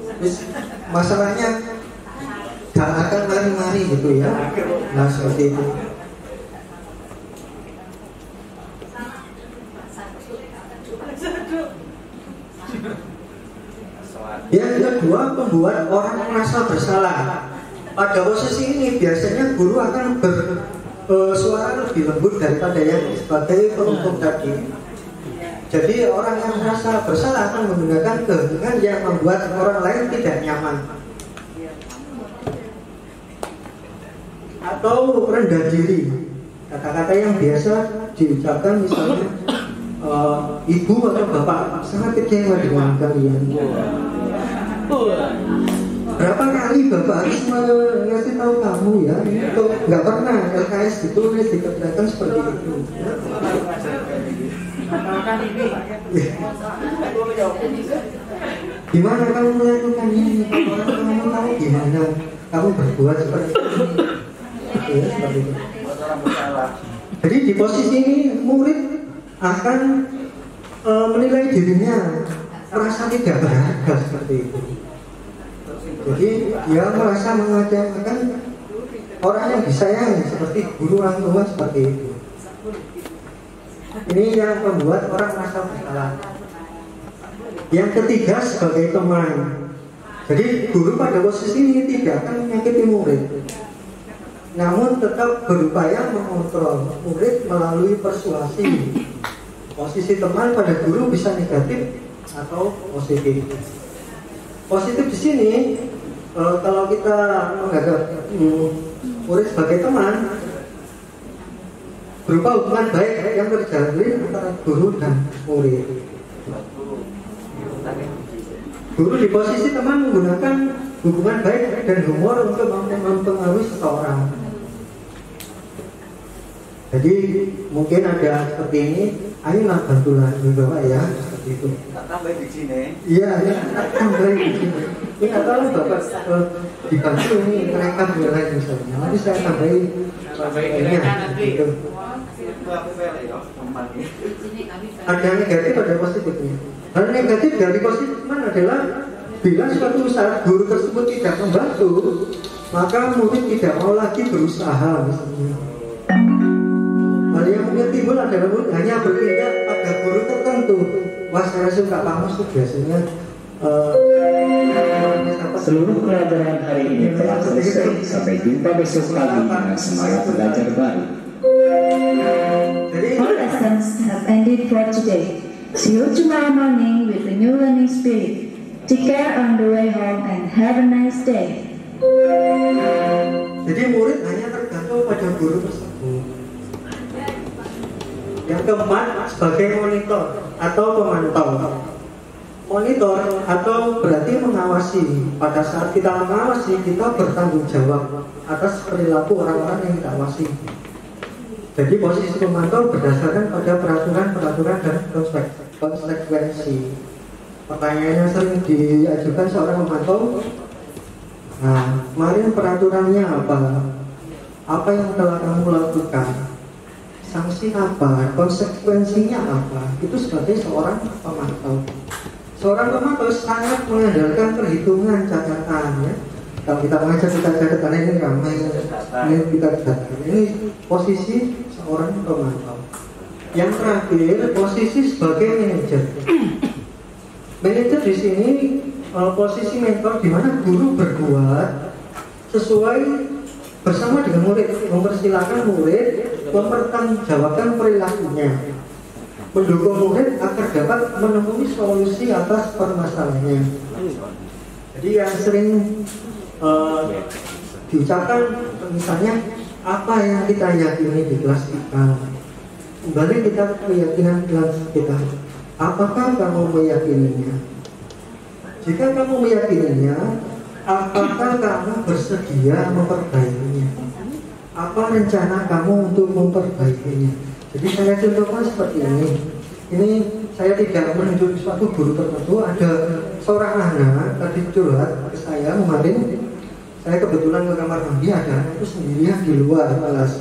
B: masalahnya gak akan mari-mari gitu ya. Nah seperti itu. Yang kedua, membuat orang merasa bersalah. Pada posisi ini biasanya guru akan bersuara lebih lembut daripada yang sebagai penghukum tadi. Jadi orang yang merasa bersalah akan menggunakan kehendak yang membuat orang lain tidak nyaman. Atau rendah diri. Kata-kata yang biasa diucapkan misalnya ibu atau bapak sangat kecewa dengan kalian. Berapa kali bapak harus ngasih tahu kamu ya, itu nggak pernah LKS ditulis dikerjakan seperti itu. Gimana kamu melakukan ini? Kamu tahu gimana kamu berbuat seperti ini? Ya, seperti itu. Jadi di posisi ini murid akan menilai dirinya merasa tidak berharga seperti itu. Jadi dia merasa mengecewakan orang yang disayangi seperti guru orang tua seperti itu. Ini yang membuat orang merasa bersalah. Yang ketiga sebagai teman. Jadi guru pada posisi ini tidak akan menyakiti murid, namun tetap berupaya mengontrol murid melalui persuasi. Posisi teman pada guru bisa negatif atau positif. Positif di sini kalau kita menganggap murid sebagai teman, berupa hubungan baik yang terjalin antara guru dan murid. Guru di posisi teman menggunakan hubungan baik dan humor untuk mempengaruhi seseorang. Jadi mungkin ada seperti ini, ayolah bantulah Bapak ya, seperti itu.
H: Tambah di sini.
B: Iya, tambah di sini. Ini kalau Bapak dibantu ini mereka mulai misalnya, nanti saya tambahin gitu. Ada negatif, ada positifnya. Hal negatif dari positif teman adalah bila suatu saat guru tersebut tidak membantu, maka murid tidak mau lagi berusaha misalnya. Hal yang mungkin timbul adalah murid hanya berpindah pada guru tertentu. Wah, saya suka kamus itu biasanya.
I: Seluruh pelajaran hari ini telah selesai. Sampai jumpa besok pagi dengan semangat belajar baru.
J: All lessons have ended for today. See you tomorrow morning with a new learning spirit. Take care on the way home and have a nice day.
B: Jadi murid hanya tergantung pada guru tersebut. Yang keempat sebagai monitor atau pemantau. monitor atau berarti mengawasi. Pada saat kita mengawasi, kita bertanggung jawab atas perilaku orang-orang yang kita awasi. Jadi posisi pemantau berdasarkan pada peraturan-peraturan dan konsekuensi. Pertanyaannya sering diajukan seorang pemantau. Nah, kemarin peraturannya apa? Apa yang telah kamu lakukan? Sanksi apa? Konsekuensinya apa? Itu sebagai seorang pemantau. Seorang pemantau sangat mengandalkan perhitungan catatan, ya. Kalau kita mengajar kita catatan ini ramai, ini kita catatan. Ini posisi seorang pemantau. Yang terakhir, posisi sebagai manajer. Manajer di sini posisi mentor, di mana guru berbuat sesuai bersama dengan murid, mempersilahkan murid mempertanggungjawabkan perilakunya, mendukung murid agar dapat menemui solusi atas permasalahannya. Jadi yang sering diucapkan misalnya apa yang kita yakini di kelas kita, kembali kita keyakinan kelas kita, apakah kamu meyakininya? Jika kamu meyakininya, apakah kamu bersedia memperbaikinya? Apa rencana kamu untuk memperbaikinya? Jadi saya contohkan seperti ini. Ini saya tidak menunjuk suatu guru tertentu. Ada seorang anak tadi curhat ke saya kemarin. Saya kebetulan ke kamar mandi, ada anak itu sendirian di luar kelas.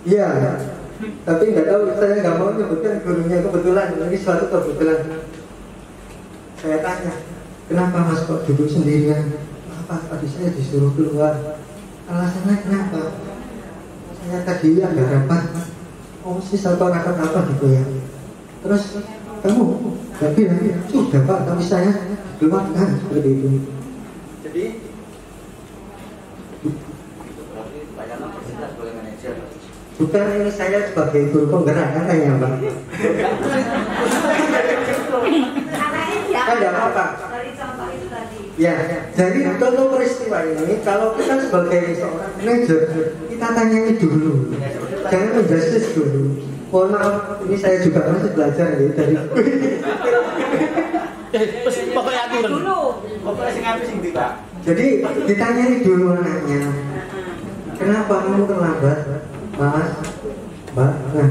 B: Iya, tapi nggak tahu, saya nggak mau nyebutkan gurunya. Kebetulan ini suatu kebetulan. Saya tanya, kenapa mas kok duduk sendirian? Apa tadi saya disuruh keluar? Alasannya kenapa? Saya tadi ada rapat, OSIS atau rapat apa gitu ya. Terus kamu gak bilang, sudah pak, tapi saya keluarkan seperti itu. Jadi bukan ini saya sebagai guru penggerak katanya pak. Ada apa? Ya, jadi contoh peristiwa ini, kalau kita sebagai seorang manajer, kita tanyai dulu, jangan menjudge dulu. Mohon maaf, ini saya juga masih belajar ya dari.
H: Pokoknya aturan dulu. Pokoknya sing apik sing Pak.
B: Jadi ditanyai dulu anaknya, kenapa kamu terlambat, Mas? Mbak, nah,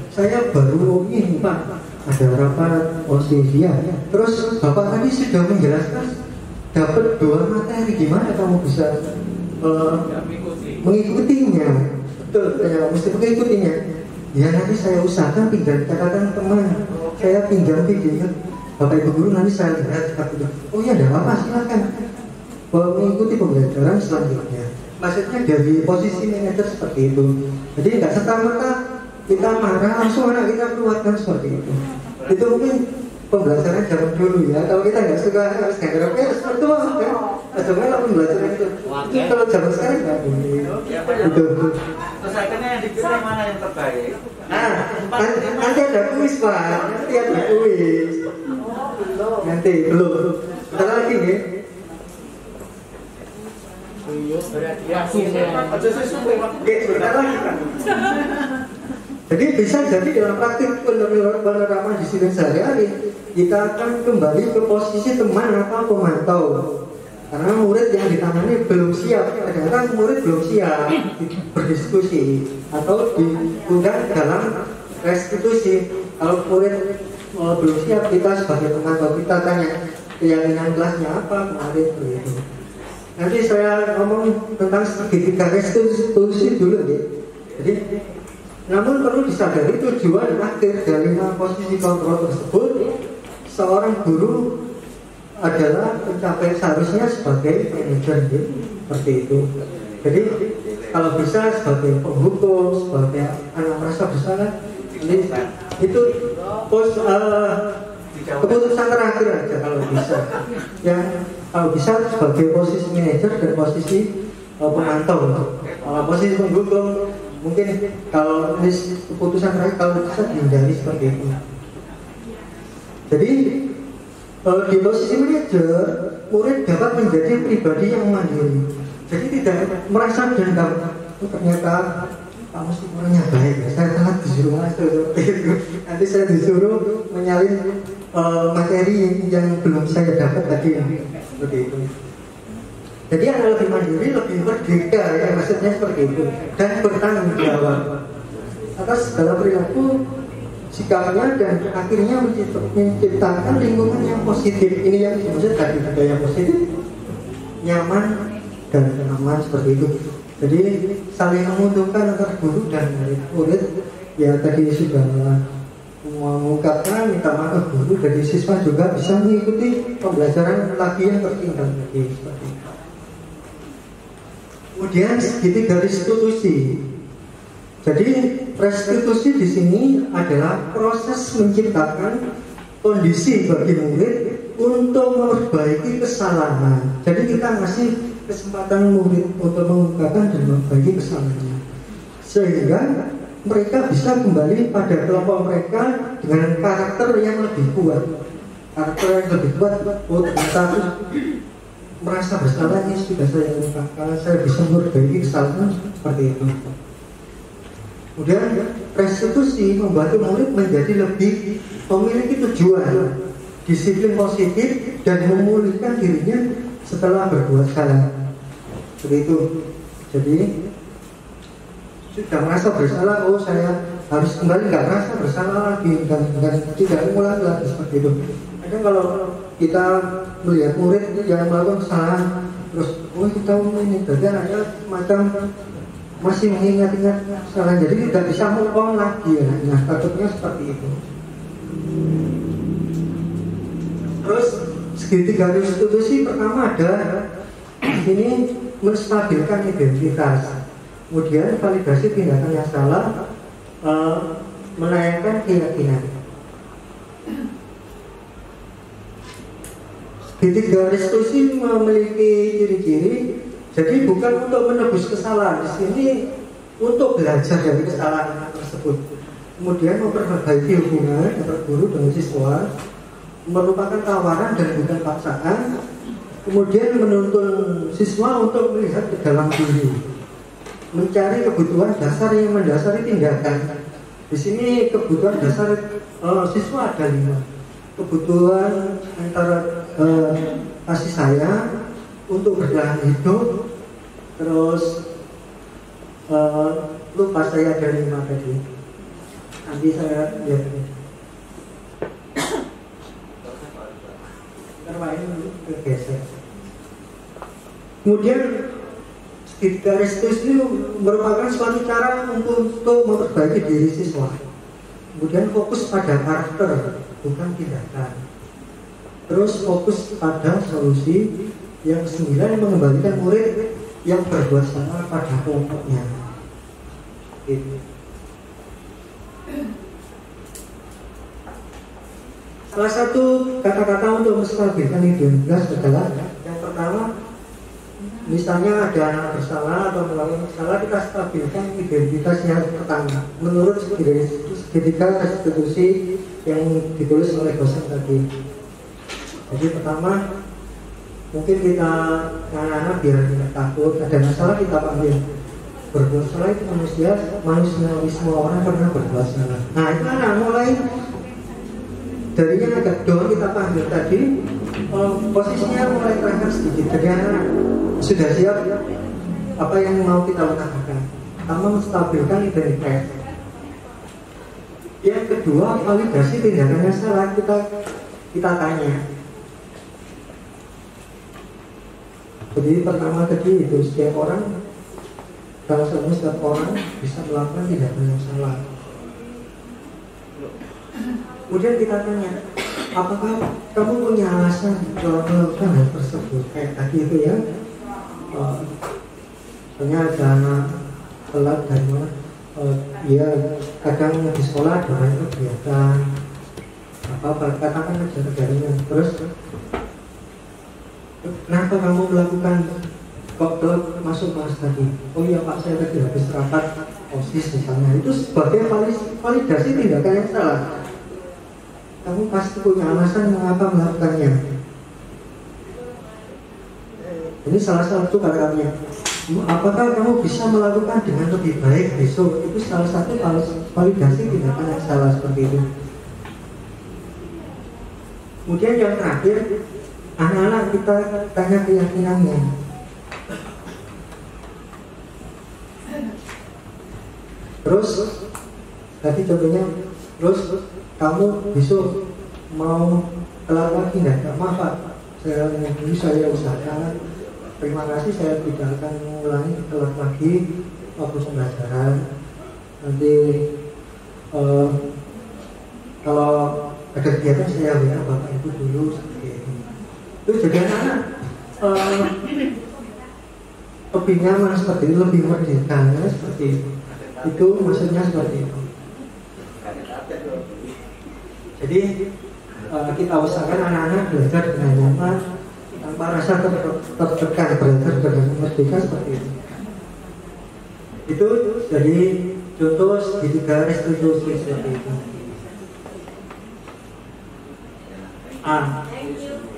B: saya baru ini Pak, ada rapat OSIS ya. Terus Bapak tadi sudah menjelaskan dapat 2 materi, gimana kamu bisa mengikutinya? Betul, saya mesti mengikutinya. Ya nanti saya usahakan pinjam catatan teman, saya pinjam video. Bapak Ibu guru nanti saya lihat. Oh ya, tidak apa-apa, silakan mengikuti pembelajaran selanjutnya. Maksudnya dari posisi manajer seperti itu. Jadi nggak serta-merta kita marah langsung anak kita keluarkan seperti itu. Itu mungkin pembelajaran zaman dulu ya. Kalau kita nggak suka harus nggak seperti itu kan. Sebenarnya pembelajaran itu. Kalau zaman sekarang nggak boleh. Itu.
H: Terus akhirnya yang dipilih mana yang terbaik?
B: Nah, nanti ada kuis Pak. Nanti ada kuis. Nanti belum. Bentar lagi nih. Jadi bisa jadi dalam praktik penerapan disiplin sehari-hari kita akan kembali ke posisi teman atau pemantau. Karena murid yang ditangani belum siap, kadang-kadang murid belum siap berdiskusi atau diundang dalam restitusi. Kalau murid belum siap, kita sebagai pemantau kita tanya keyakinan kelasnya apa kemarin begitu. Nanti saya ngomong tentang segitiga restitusi dulu nih. Jadi, namun perlu disadari tujuan akhir dari posisi kontrol tersebut, seorang guru adalah pencapaian seharusnya sebagai manajer, seperti itu. Jadi kalau bisa sebagai penghukum, sebagai anak merasa bersalah, ini itu keputusan terakhir aja kalau bisa. Ya, kalau bisa sebagai posisi manajer dan posisi pemantau. Kalau posisi penghukum mungkin kalau ini keputusan terakhir kalau bisa dihindari seperti itu. Jadi di posisi manajer, murid dapat menjadi pribadi yang mandiri. Jadi tidak merasa dendam. Ternyata kamu semuanya baik. Saya telah disuruh masuk. Nanti saya disuruh menyalin materi yang belum saya dapat tadi, seperti itu. Jadi anak lebih mandiri, lebih merdeka, ya maksudnya seperti itu, dan bertanggung jawab atas segala perilaku, sikapnya, dan akhirnya menciptakan lingkungan yang positif. Ini yang dimaksud tadi, ada yang positif, nyaman, dan aman, seperti itu. Jadi saling menguntungkan antara guru dan murid. Ya tadi sudah mengungkapkan, minta maaf guru, dari siswa juga bisa mengikuti pembelajaran lagi yang tertinggal tadi, seperti itu. Kemudian segitiga restitusi. Jadi restitusi di sini adalah proses menciptakan kondisi bagi murid untuk memperbaiki kesalahan. Jadi kita ngasih kesempatan murid untuk mengungkapkan dan memperbaiki kesalahannya, sehingga mereka bisa kembali pada kelompok mereka dengan karakter yang lebih kuat. Karakter yang lebih kuat, ternyata merasa bersalah, ini sudah saya ungkapkan, saya bisa memperbaiki kesalahan, seperti itu. Kemudian restitusi membantu murid menjadi lebih memiliki tujuan, disiplin positif, dan memulihkan dirinya setelah berbuat salah. Seperti itu. Jadi sudah merasa bersalah, oh saya harus kembali nggak merasa bersalah lagi, dan tidak mengulang lagi, seperti itu. Kadang kalau kita melihat murid yang melakukan kesalahan, terus oh kita ini berarti anaknya macam masih mengingat-ingat kesalahan, jadi tidak bisa move on lagi ya. Nah takutnya seperti itu. Terus segitiga restitusi pertama ada ini menstabilkan identitas, kemudian validasi tindakan yang salah, menayangkan keyakinan. Segitiga restitusi memiliki ciri-ciri. Jadi bukan untuk menebus kesalahan, di sini untuk belajar dari kesalahan tersebut. Kemudian memperbaiki hubungan antara guru dengan siswa, merupakan tawaran dan bukan paksaan. Kemudian menuntun siswa untuk melihat ke dalam diri, mencari kebutuhan dasar yang mendasari tindakan. Di sini kebutuhan dasar siswa ada 5. Kebutuhan antara kasih sayang, untuk bertahan hidup, terus lupa saya ada 5 tadi. Nanti saya lihat. Kegeser. Kemudian segitiga restitusi merupakan suatu cara untuk memperbaiki diri siswa. Kemudian fokus pada karakter, bukan tindakan. Terus fokus pada solusi. Yang 9 mengembalikan murid yang berbuat salah pada kelompoknya. Gitu. Salah satu kata-kata untuk menstabilkan identitas adalah yang pertama, misalnya ada anak bersalah atau melakukan kesalahan, kita stabilkan identitas yang pertama menurut segitiga restitusi yang ditulis oleh dosen tadi. Jadi pertama, mungkin kita anak-anak biar tidak takut, ada masalah kita panggil. Berbuat salah itu manusiawi, semua orang pernah berbuat salah. Nah itu anak mulai dari yang agak down kita panggil tadi, posisinya mulai terangkat sedikit. Jadi anak sudah siap apa yang mau kita utamakan. Pertama, menstabilkan identitas. Yang kedua, validasi tindakannya salah, kita tanya. Jadi pertama tadi itu setiap orang, kalau setiap orang bisa melakukan tindakan yang salah. Kemudian kita tanya, apakah kamu punya alasan melakukan hal tersebut? Kayak tadi itu ya, misalnya ada anak telat dari mana? Ya kadang di sekolah ada banyak kegiatan, katakan aja negaranya. Terus kenapa kamu melakukan kok telat masuk kelas tadi? Oh iya Pak, saya tadi habis rapat OSIS misalnya. Itu sebagai validasi tindakan yang salah. Kamu pasti punya alasan mengapa melakukannya. Ini salah satu kata-katanya. Apakah kamu bisa melakukan dengan lebih baik besok? Itu salah satu validasi tindakan yang salah seperti itu. Kemudian yang terakhir, anak-anak kita tanya keyakinannya. Terus tadi contohnya, terus kamu besok mau kelar lagi nggak? Maaf Pak, saya usahakan. Terima kasih, saya tidak akan mengulangi kelar lagi waktu pembelajaran. Nanti kalau ada kegiatan saya WA Bapak Ibu dulu seperti ini. Itu jadi anak lebih nyaman seperti itu, lebih merdeka seperti itu. Itu maksudnya seperti itu. Jadi kita usahakan anak-anak belajar dengan nyaman, tanpa rasa tertekan, belajar dengan merdeka seperti itu. Itu jadi contoh segitiga restitusi seperti itu.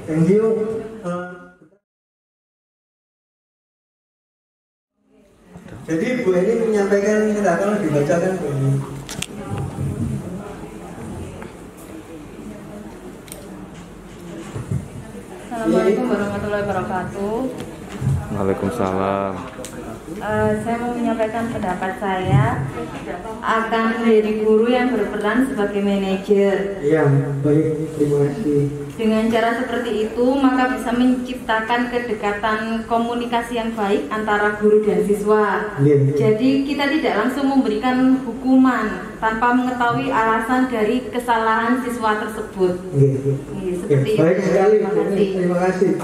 B: Thank you. Jadi Bu ini menyampaikan, silakan dibacakan Bu ini.
K: Assalamualaikum warahmatullahi wabarakatuh.
C: Waalaikumsalam.
K: Saya mau menyampaikan pendapat saya akan menjadi guru yang berperan sebagai manajer.
B: Iya, baik, terima kasih.
K: Dengan cara seperti itu, maka bisa menciptakan kedekatan komunikasi yang baik antara guru dan siswa. Jadi kita tidak langsung memberikan hukuman tanpa mengetahui alasan dari kesalahan siswa tersebut. Seperti itu.
B: Baik sekali, terima kasih.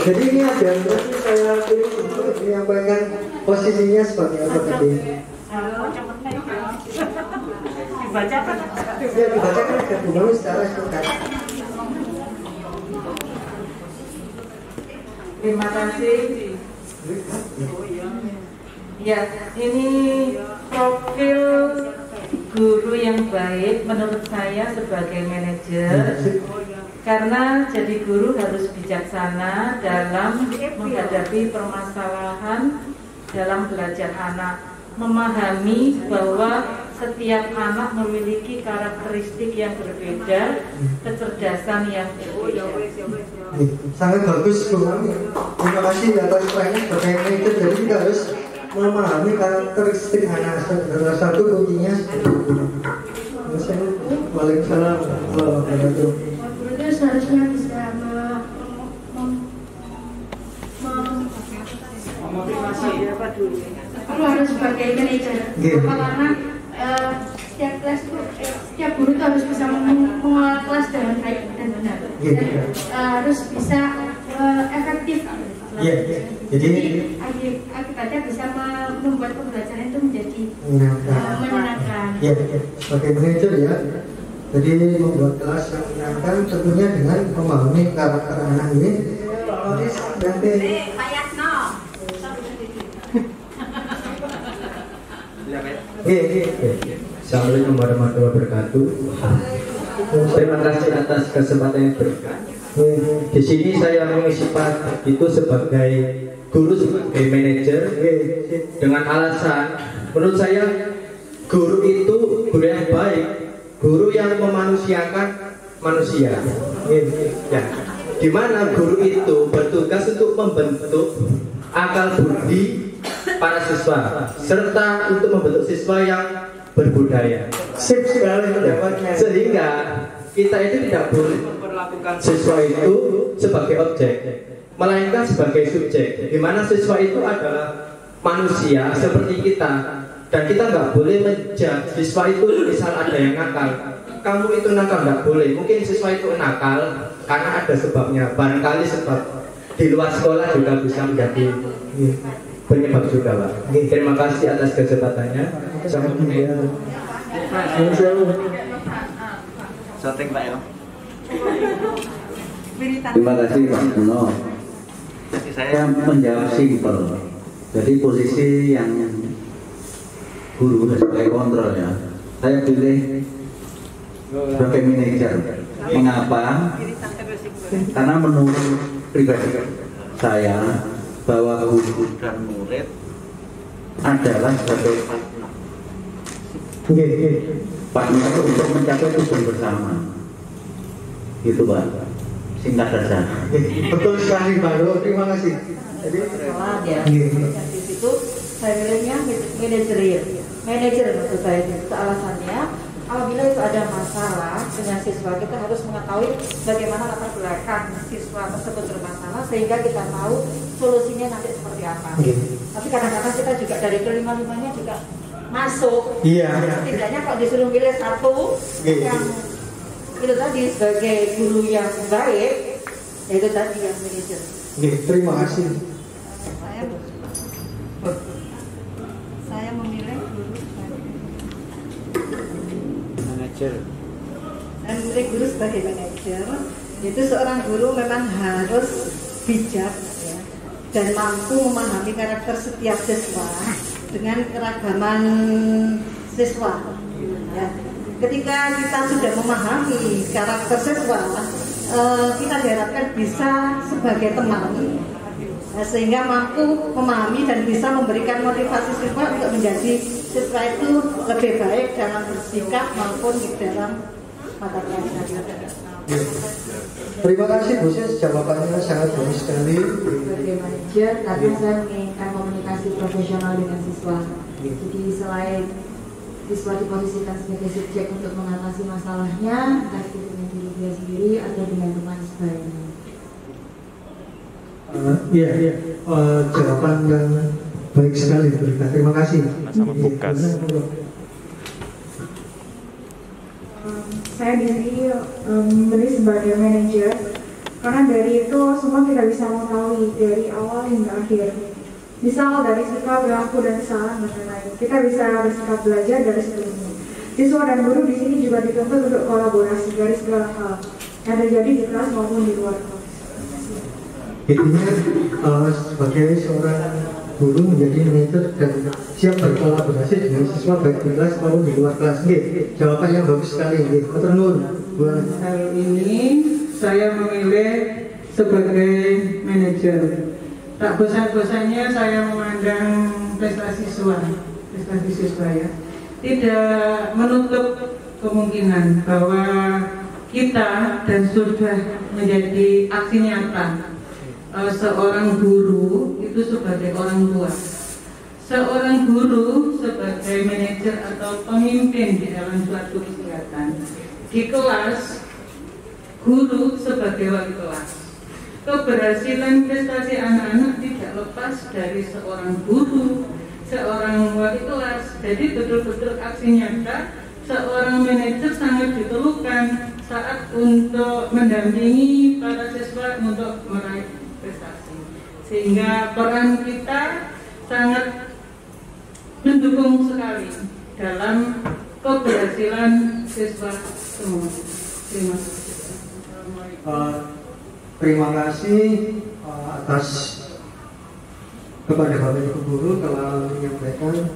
B: Jadi ini ada nanti saya pilih untuk menyampaikan posisinya seperti apa tadi.
A: Dibacakan.
B: Ya, dibacakan aja Bu secara singkat.
F: Terima kasih. Ya, ini profil guru yang baik menurut saya sebagai manajer. Karena jadi guru harus bijaksana dalam menghadapi permasalahan dalam belajar anak, memahami bahwa setiap anak memiliki karakteristik yang berbeda, kecerdasan yang berbeda.
B: Sangat bagus Bu. Terima kasih atas poinnya sebagai manajer. Jadi kita harus memahami karakteristik anak. Salah satu kuncinya. Waalaikumsalam warahmatullahi wabarakatuh.
E: Seharusnya bisa
A: memotivasi apa dulu?
E: Kalau harus sebagai manajer, karena setiap kelas itu setiap guru itu harus bisa mengelola kelas dengan baik dan benar. Dan, harus bisa efektif.
B: Jadi
E: akibatnya bisa membuat pembelajaran itu menjadi menyenangkan.
B: Sebagai manajer ya. Jadi membuat kelas yang menyenangkan tentunya dengan memahami karakter anak ini.
G: Assalamualaikum warahmatullahi wabarakatuh. Terima kasih atas kesempatan yang diberikan. Di sini saya mengisi part itu sebagai guru, sebagai manajer, dengan alasan menurut saya guru itu guru yang baik, guru yang memanusiakan manusia. Ya, di mana guru itu bertugas untuk membentuk akal budi para siswa serta untuk membentuk siswa yang berbudaya.
B: Sip sekali pendapatnya.
G: Sehingga kita itu tidak boleh memperlakukan siswa itu sebagai objek, melainkan sebagai subjek, di mana siswa itu adalah manusia seperti kita, dan kita nggak boleh menjudge siswa itu. Misal ada yang nakal, kamu itu nakal, nggak boleh. Mungkin siswa itu nakal karena ada sebabnya, barangkali sebab di luar sekolah juga bisa menjadi penyebab juga, Pak. Terima kasih atas kesempatannya.
I: Terima kasih Pak Kuno. Saya menjawab simpel. Jadi posisi yang guru sebagai kontrol ya, saya pilih sebagai manajer. Mengapa? Karena menurut pribadi saya bahwa guru dan murid adalah sebagai partner untuk mencapai tujuan bersama.
H: Gitu Pak. Singkat saja.
B: Betul sekali Pak. Terima kasih. Jadi
L: salah ya. Di situ saya pilihnya manajer maksud saya itu alasannya apabila itu ada masalah dengan siswa kita harus mengetahui bagaimana latar belakang siswa tersebut bermasalah sehingga kita tahu solusinya nanti seperti apa. Tapi kadang-kadang kita juga dari kelima-limanya juga masuk.
B: Iya.
L: Setidaknya kalau disuruh pilih satu yang itu tadi sebagai guru yang baik, yaitu tadi yang manajer.
B: Terima kasih.
K: Saya memilih guru
B: manajer.
L: Saya memilih guru sebagai manajer. Itu seorang guru memang harus bijak ya, dan mampu memahami karakter setiap siswa dengan keragaman siswa. Ya. Ketika kita sudah memahami karakter siswa, kita diharapkan bisa sebagai teman, sehingga mampu memahami dan bisa memberikan motivasi siswa untuk menjadi siswa itu lebih baik dalam bersikap maupun di dalam mata pelajaran.
B: Terima kasih Bu Sis, jawabannya sangat bagus sekali.
M: Sebagai manajer, karena saya menginginkan komunikasi profesional dengan siswa. Jadi selain siswa diposisikan sebagai subjek untuk mengatasi masalahnya, entah itu dengan diri dia sendiri atau dengan teman sebayanya.
B: Jawaban yang baik sekali diberikan. Terima kasih.
C: Sama Bukas.
N: Saya di sini memilih sebagai manajer karena dari itu semua kita bisa mengetahui dari awal hingga akhir. Misal dari sikap, perilaku dan kesalahan dan lain-lain. Kita bisa bersikap belajar dari sebelumnya. Siswa dan guru di sini juga dituntut untuk kolaborasi dari segala hal yang terjadi di kelas maupun di luar kelas.
B: Intinya sebagai seorang guru menjadi manajer dan siap berkolaborasi dengan siswa baik di kelas maupun di luar kelas. Jawaban yang bagus sekali. Matur nuwun.
F: Hal ini saya memilih sebagai manajer. Tak bosan-bosannya saya memandang prestasi siswa ya. Tidak menutup kemungkinan bahwa kita dan sudah menjadi aksi nyata. Seorang guru itu sebagai orang tua, seorang guru sebagai manajer atau pemimpin di dalam suatu kegiatan. Di kelas, guru sebagai wali kelas. Keberhasilan prestasi anak-anak tidak lepas dari seorang guru, seorang wali kelas. Jadi betul-betul aksi nyata seorang manajer sangat diperlukan saat untuk mendampingi para siswa untuk meraih prestasi, sehingga peran kita sangat mendukung sekali dalam keberhasilan siswa semua. Terima kasih.
B: Terima kasih atas kepada Bapak Ibu Guru telah menyampaikan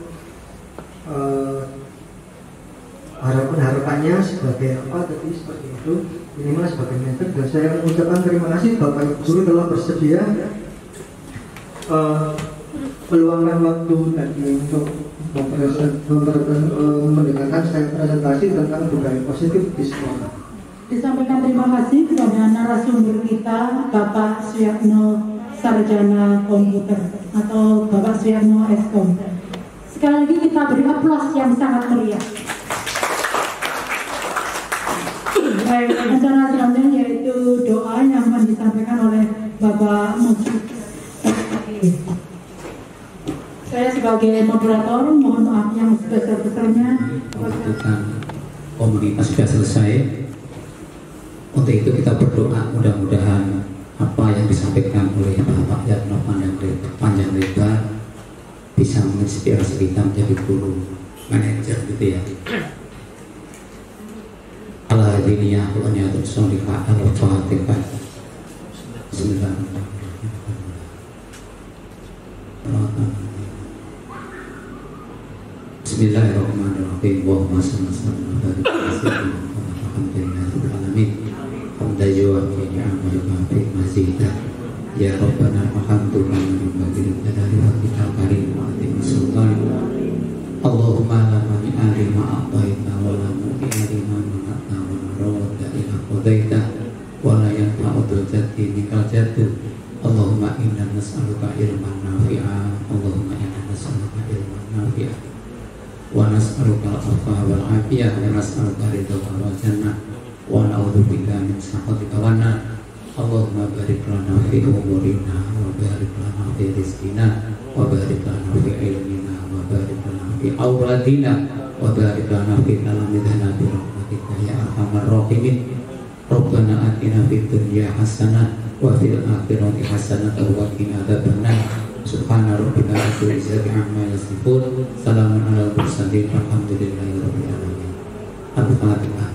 B: harapannya sebagai apa tadi seperti itu. Minimal sebagai mentor, dan saya mengucapkan terima kasih Bapak Ibu Guru telah bersedia meluangkan waktu tadi untuk mendengarkan saya presentasi tentang budaya positif di sekolah.
F: Disampaikan terima kasih kepada narasumber kita Bapak Suyatno Sarjana Komputer atau Bapak Suyatno Eskom. Sekali lagi kita beri aplaus yang sangat meriah. Acara selanjutnya yaitu doa yang akan disampaikan oleh Bapak Mujib. Saya sebagai moderator mohon maaf yang sebesar-besarnya.
G: Komunitas sudah selesai. Untuk itu kita berdoa mudah-mudahan apa yang disampaikan oleh Bapak Yatno panjang lebar bisa menginspirasi kita menjadi guru manajer gitu ya. Al-Hadiniyah Al-Niyatul Sholihah Al-Fatihah. Bismillahirrahmanirrahim. Allahumma shalli ala sayyidina Muhammad. Ya Rabbana alhamdulillah Allahumma la mani'a lima a'taita wa la mu'ti'a lima mana'ta wa la radda ila qadaita Allahumma inna nas'aluka ilman nafi'a, Allahumma inna nas'aluka ilman nafi'a, wa nas'aluka al-afwa wal afiyah, wa nas'aluka ridha wal jannah, wa na'udzubika min sakhatika wan nar. Allahumma barik lana fi umurina, wa barik lana fi rizqina, wa barik lana fi ilmina, wa barik lana fi awradina, wa barik lana fi talamidana bi rahmatika ya arhamar rahimin. Rabbana atina fid dunya hasanah wa fil akhirati hasanah wa qina adzabannar. Subhana rabbika rabbil izzati amma yasifun, salamun alal mursalin, walhamdulillahi rabbil alamin. Al-Fatihah.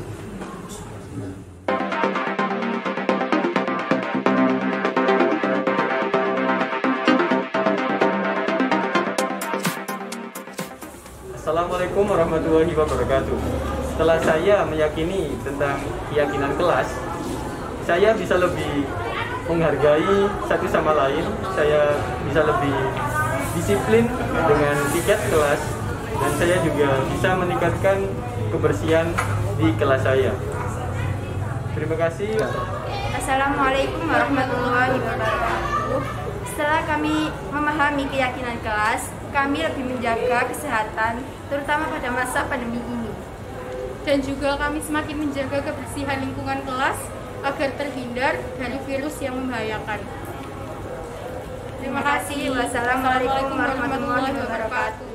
O: Assalamualaikum warahmatullahi wabarakatuh. Setelah saya meyakini tentang keyakinan kelas, saya bisa lebih menghargai satu sama lain, saya bisa lebih disiplin dengan tiket kelas, dan saya juga bisa meningkatkan kebersihan di kelas saya. Terima kasih.
P: Assalamualaikum warahmatullahi wabarakatuh. Setelah kami memahami keyakinan kelas, kami lebih menjaga kesehatan, terutama pada masa pandemi ini.
E: Dan juga kami semakin menjaga kebersihan lingkungan kelas agar terhindar dari virus yang membahayakan.
P: Terima kasih. Wassalamualaikum warahmatullahi wabarakatuh.